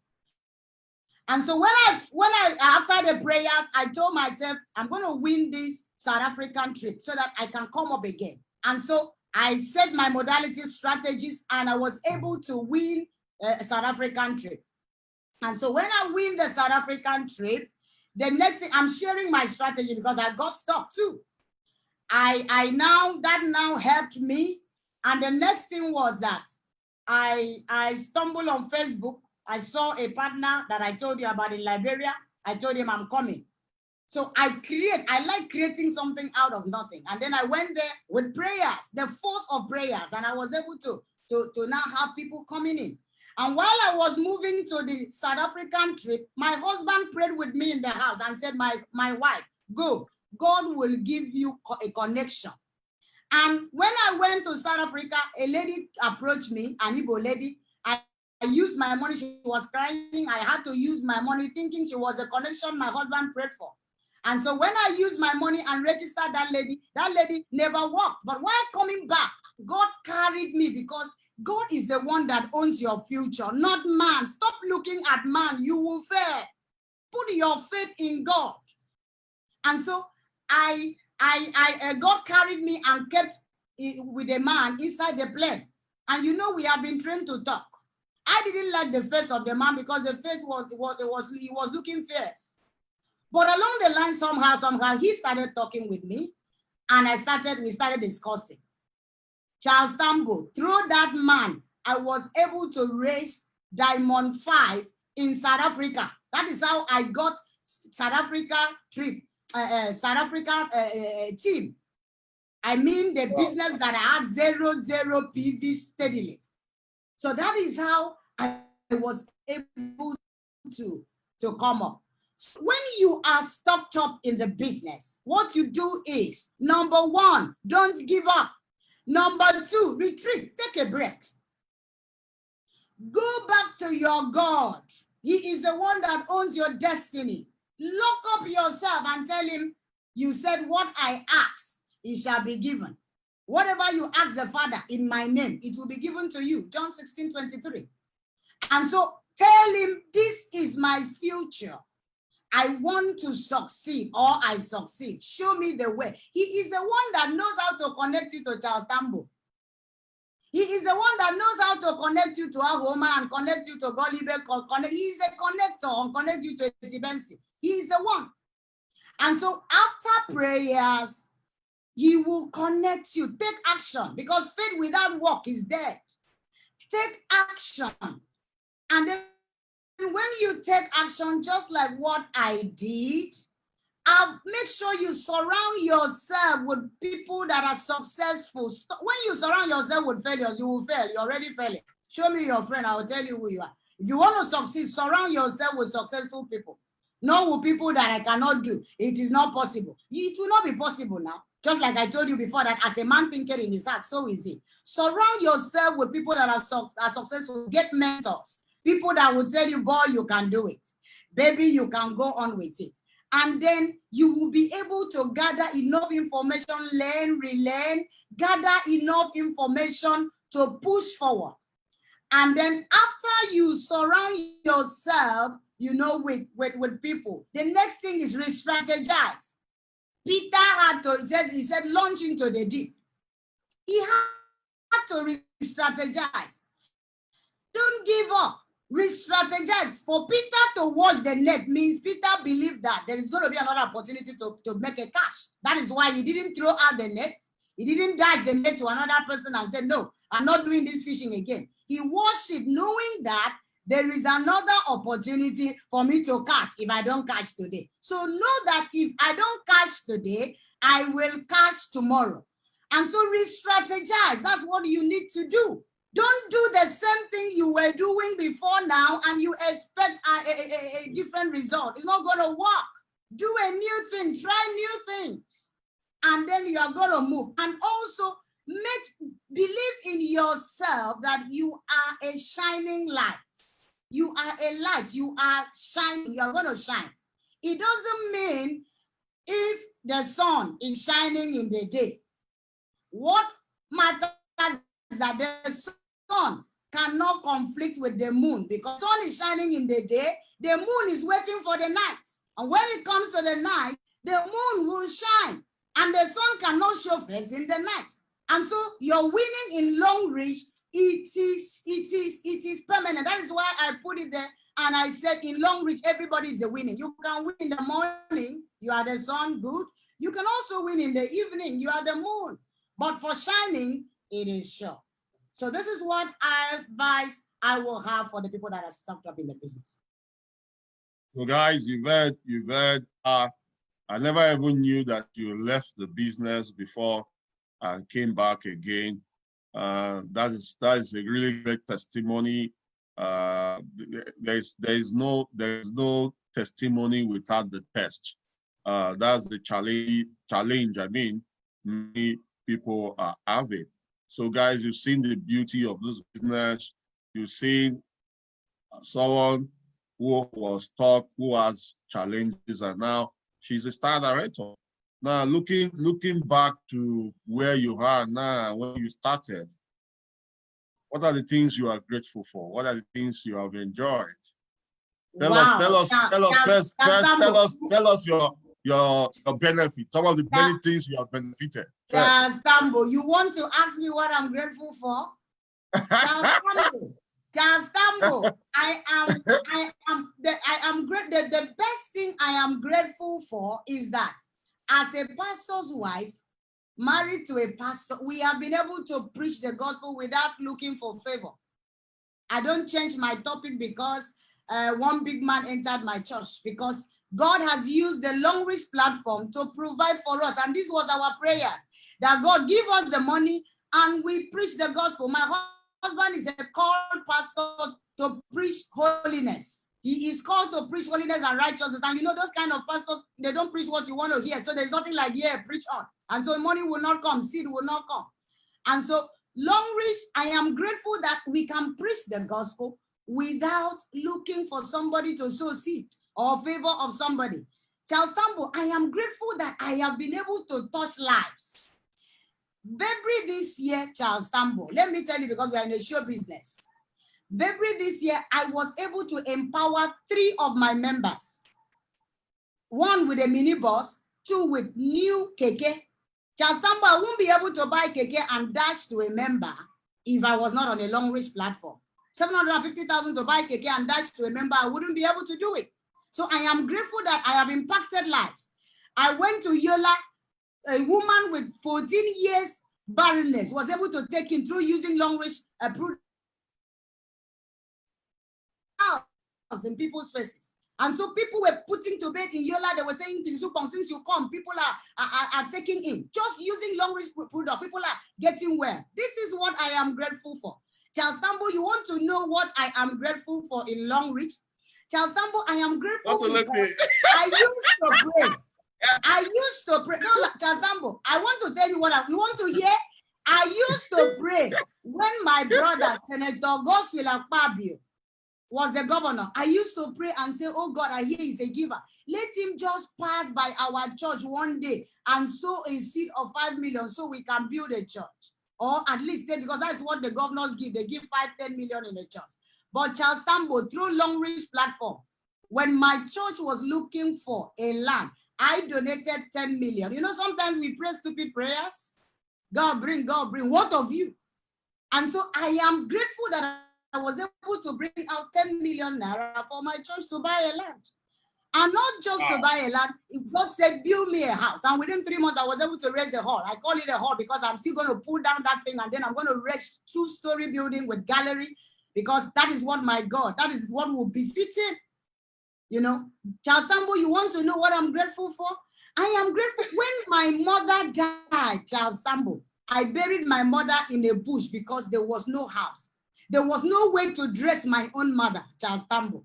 And so when I after the prayers, I told myself, I'm going to win this South African trip so that I can come up again. And so I set my modality strategies and I was able to win a South African trip. And so when I win the South African trip, the next thing, I'm sharing my strategy because I got stuck too. That now helped me. And the next thing was that I stumbled on Facebook. I saw a partner that I told you about in Liberia. I told him I'm coming. So I like creating something out of nothing. And then I went there with prayers, the force of prayers. And I was able to now have people coming in. And while I was moving to the South African trip, my husband prayed with me in the house and said, my wife, go. God will give you a connection. And when I went to South Africa, a lady approached me, an Igbo lady. I used my money. She was crying. I had to use my money thinking she was the connection my husband prayed for. And so when I used my money and registered that lady never walked. But while coming back, God carried me because God is the one that owns your future, not man. Stop looking at man. You will fail. Put your faith in God. And so God carried me and kept with a man inside the plane. And you know, we have been trained to talk. I didn't like the face of the man because the face he was looking fierce. But along the line, somehow, he started talking with me. And we started discussing. Charles Tambou, through that man, I was able to raise Diamond 5 in South Africa. That is how I got South Africa trip. South Africa team. I mean the business that I had 0 PV steadily. So that is how I was able to come up. So when you are stuck up in the business, what you do is, number one, don't give up. Number two, retreat, take a break. Go back to your God. He is the one that owns your destiny. Lock up yourself and tell him, you said what I ask, it shall be given. Whatever you ask the Father in my name, it will be given to you. John 16:23. And so tell him, this is my future. I want to succeed or I succeed. Show me the way. He is the one that knows how to connect you to Charles Tambou. He is the one that knows how to connect you to Ahoma and connect you to Golibe. He is a connector and connect you to Etibensi. He is the one. And so after prayers, he will connect you. Take action, because faith without work is dead. Take action. And then when you take action, just like what I did, I'll make sure you surround yourself with people that are successful. When you surround yourself with failures, you will fail. You're already failing. Show me your friend. I will tell you who you are. If you want to succeed, surround yourself with successful people. Not with people that I cannot do. It is not possible. It will not be possible now. Just like I told you before, that as a man thinking in his heart, so is it. Surround yourself with people that are successful. Get mentors. People that will tell you, boy, you can do it. Baby, you can go on with it. And then you will be able to gather enough information, learn, relearn, gather enough information to push forward. And then after you surround yourself, with people, the next thing is re-strategize. Peter had to, he said, launch into the deep. He had to re-strategize. Don't give up. Re-strategize. For Peter to watch the net means Peter believed that there is going to be another opportunity to make a cash. That is why he didn't throw out the net. He didn't dash the net to another person and say, no, I'm not doing this fishing again. He watched it knowing that there is another opportunity for me to catch if I don't catch today. So know that if I don't catch today, I will catch tomorrow. And so re-strategize. That's what you need to do. Don't do the same thing you were doing before now and you expect a different result. It's not going to work. Do a new thing. Try new things. And then you are going to move. And also believe in yourself that you are a shining light. You are a light. You are shining. You are going to shine. It doesn't mean if the sun is shining in the day. What matters is that the sun cannot conflict with the moon, because the sun is shining in the day, the moon is waiting for the night. And when it comes to the night, the moon will shine and the sun cannot show face in the night. And so you're winning in long reach. It is permanent. That is why I put it there. And I said in long reach, everybody is a winning. You can win in the morning, you are the sun, good. You can also win in the evening, you are the moon. But for shining, it is sure. So this is what advice I will have for the people that are stuck up in the business. So guys, you've heard, I never even knew that you left the business before and came back again. That is a really great testimony. There's no testimony without the test. That's the challenge. I mean, many people are having. So guys, you've seen the beauty of this business. You've seen someone who was stuck, who has challenges, and now she's a star director. Now, looking back to where you are now, when you started, what are the things you are grateful for? What are the things you have enjoyed? Tell us your benefit, some of the many things you have benefited. Tambou, you want to ask me what I'm grateful for? Tambou, I am great. The best thing I am grateful for is that as a pastor's wife, married to a pastor, we have been able to preach the gospel without looking for favor. I don't change my topic because one big man entered my church, because God has used the Long Reach platform to provide for us. And this was our prayers, that God give us the money and we preach the gospel. My husband is a called pastor to preach holiness. He is called to preach holiness and righteousness. And you know, those kind of pastors, they don't preach what you want to hear. So there's nothing like, yeah, preach on. And so money will not come, seed will not come. And so Long Reach, I am grateful that we can preach the gospel without looking for somebody to sow seed or favor of somebody. Charles Tambou, I am grateful that I have been able to touch lives. February this year, Charles Tambou, let me tell you, because we are in the show business. February this year, I was able to empower 3 of my members. 1 with a minibus, 2 with new keke. Charles Tambou, I won't be able to buy keke and dash to a member if I was not on a Long Reach platform. 750,000 to buy keke and dash to a member, I wouldn't be able to do it. So I am grateful that I have impacted lives. I went to Yola, a woman with 14 years barrenness was able to take in through using Long Reach approved. in people's faces. And so people were putting to bed in Yola. They were saying, Ubong, since you come, people are taking in. Just using long reach product, people are getting well. This is what I am grateful for. Charles Tambou, you want to know what I am grateful for in long reach? Charles Tambou, I am grateful because I used to pray. I used to pray. No, Charles Tambou, I want to tell you what you want to hear. I used to pray when my brother, Senator Goswill Akpabio, was the governor. I used to pray and say, oh God, I hear he's a giver. Let him just pass by our church one day and sow a seed of 5 million so we can build a church. Or at least because that's what the governors give. They give 5-10 million in the church. But Charles Tambou, through Long Reach platform, when my church was looking for a land, I donated 10 million. You know, sometimes we pray stupid prayers. God bring. What of you? And so I am grateful that I was able to bring out 10 million naira for my church to buy a land. And not just to buy a land, God said, build me a house. And within 3 months, I was able to raise a hall. I call it a hall because I'm still going to pull down that thing and then I'm going to raise 2-story building with gallery because that is what my God, that is what will be fitting. You know, Charles Tambou, you want to know what I'm grateful for? I am grateful. When my mother died, Charles Tambou, I buried my mother in a bush because there was no house. There was no way to dress my own mother, Charles Tambou.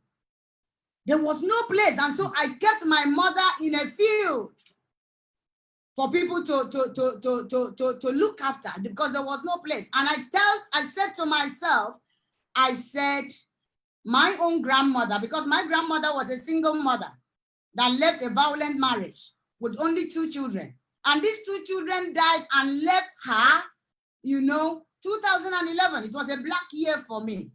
There was no place. And so I kept my mother in a field for people to look after because there was no place. And I said to myself, I said, my own grandmother, because my grandmother was a single mother that left a violent marriage with only 2 children. And these 2 children died and left her, you know, 2011. It was a black year for me.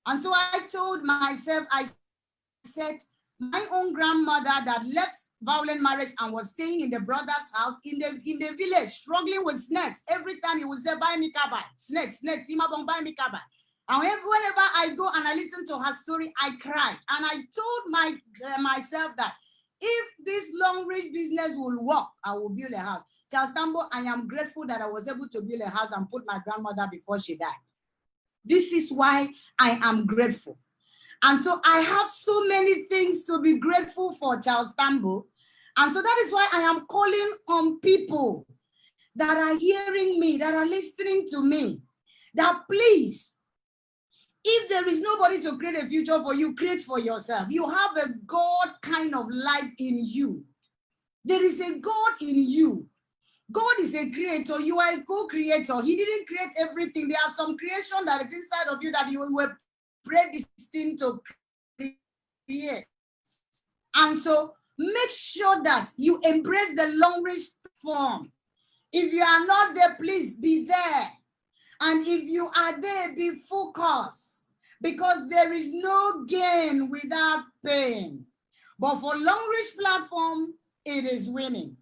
And so I told myself, I said, my own grandmother that left violent marriage and was staying in the brother's house in the village, struggling with snakes. Every time he was there, buy me kaba. Snakes, Imabong, buy me kaba. And whenever I go and I listen to her story, I cried. And I told myself that if this long range business will work, I will build a house. Charles Tambou, I am grateful that I was able to build a house and put my grandmother before she died. This is why I am grateful. And so I have so many things to be grateful for, Charles Tambou. And so that is why I am calling on people that are hearing me, that are listening to me, that please, if there is nobody to create a future for you, create for yourself. You have a God kind of life in you. There is a God in you. God is a creator. You are a co-creator. He didn't create everything. There are some creation that is inside of you that you were predestined to create. And so make sure that you embrace the long range form. If you are not there, please be there. And if you are there, be focused. Because there is no gain without pain. But for long range platform, it is winning.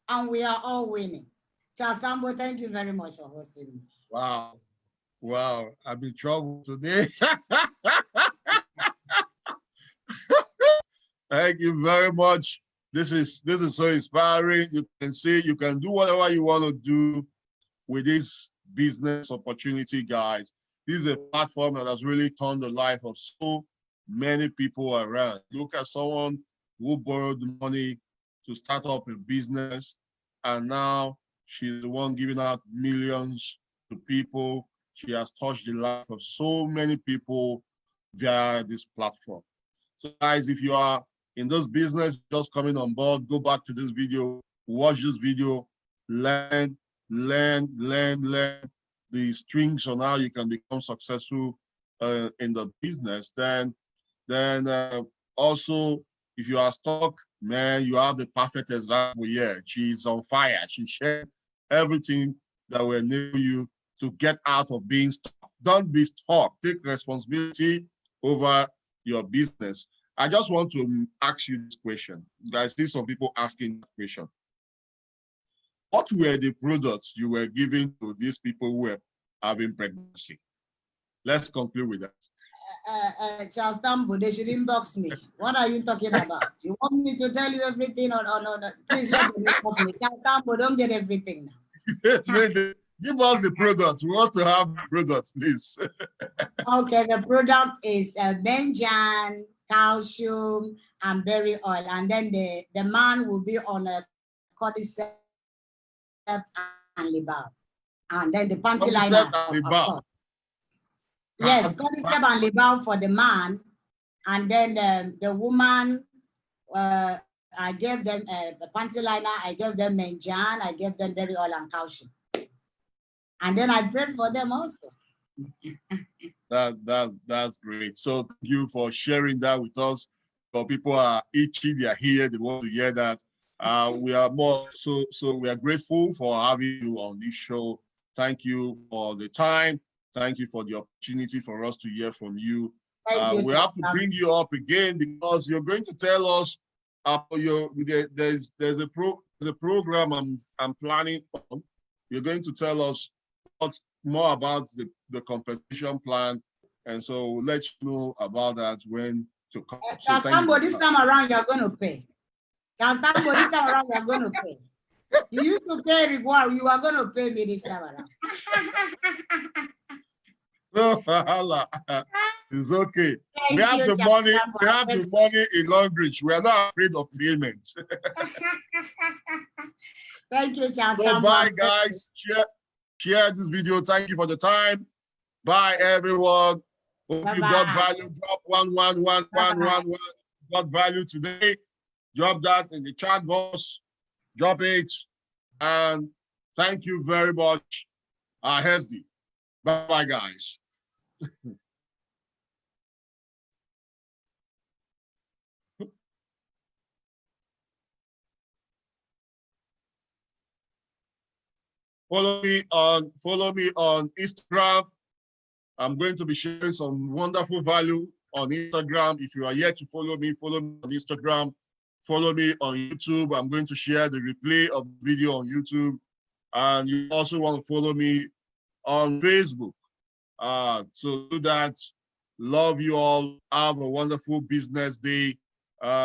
And we are all winning. Charles Tambou, thank you very much for hosting me. Wow. Wow. I'm in trouble today. Thank you very much. This is so inspiring. You can see you can do whatever you want to do with this business opportunity, guys. This is a platform that has really turned the life of so many people around. Look at someone who borrowed money to start up a business, and now she's the one giving out millions to people. She has touched the life of so many people via this platform. So guys, if you are in this business, just coming on board, go back to this video, watch this video, learn the strings on how you can become successful in the business. Then also, if you are stuck, man, you have the perfect example here. She's on fire. She shared everything that will enable you to get out of being stuck. Don't be stuck. Take responsibility over your business. I just want to ask you this question. I see some people asking that question. What were the products you were giving to these people who were having pregnancy? Let's conclude with that. Charles Tambou, they should inbox me. What are you talking about? You want me to tell you everything or no? Please let me inbox me. Charles Tambou, don't get everything now. Give us the products. We want to have products, please. Okay, the product is benjan, calcium, and berry oil. And then the man will be on a cordyceps and liver. And then the panty liner, of course. Yes, cordyceps and liver for the man. And then the woman, I gave them the panty liner, I gave them benjan, I gave them berry oil and calcium. And then I prayed for them also. That's great. So thank you for sharing that with us. So people are itchy, they are here, they want to hear that. We are we are grateful for having you on this show. Thank you for the time. Thank you for the opportunity for us to hear from you. We have to bring you up again because you're going to tell us there's a program I'm planning on. You're going to tell us what's more about the compensation plan, and so we'll let you know about that when to come. So this time around you're going to pay. This time around you're going to pay. You used to pay reward, you are going to pay me this time around. No, it's okay. We have the money. We have the money in Longreach. We are not afraid of payment. Thank you, Charles. So bye, guys. Share this video. Thank you for the time. Bye, everyone. Hope you got value. Drop one. Got value today. Drop that in the chat box. Drop it. And thank you very much, Hesdy. Bye, guys. Follow me on Instagram. I'm going to be sharing some wonderful value on Instagram. If you are yet to follow me on Instagram. Follow me on YouTube. I'm going to share the replay of the video on YouTube. And you also want to follow me on Facebook. So do that. Love you all. Have a wonderful business day.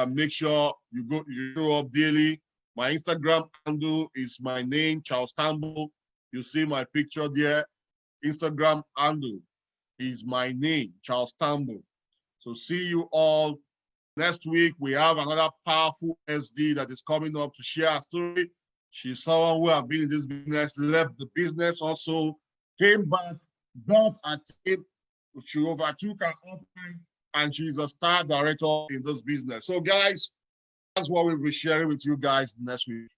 Make sure you show up daily. My Instagram handle is my name, Charles Tambou. You see my picture there. Instagram handle is my name, Charles Tambou. So see you all next week. We have another powerful SD that is coming up to share a story. She's someone who has been in this business, left the business also, came back, built a team. She overtook her upline, and she's a star director in this business. So guys, that's what we'll be sharing with you guys next week.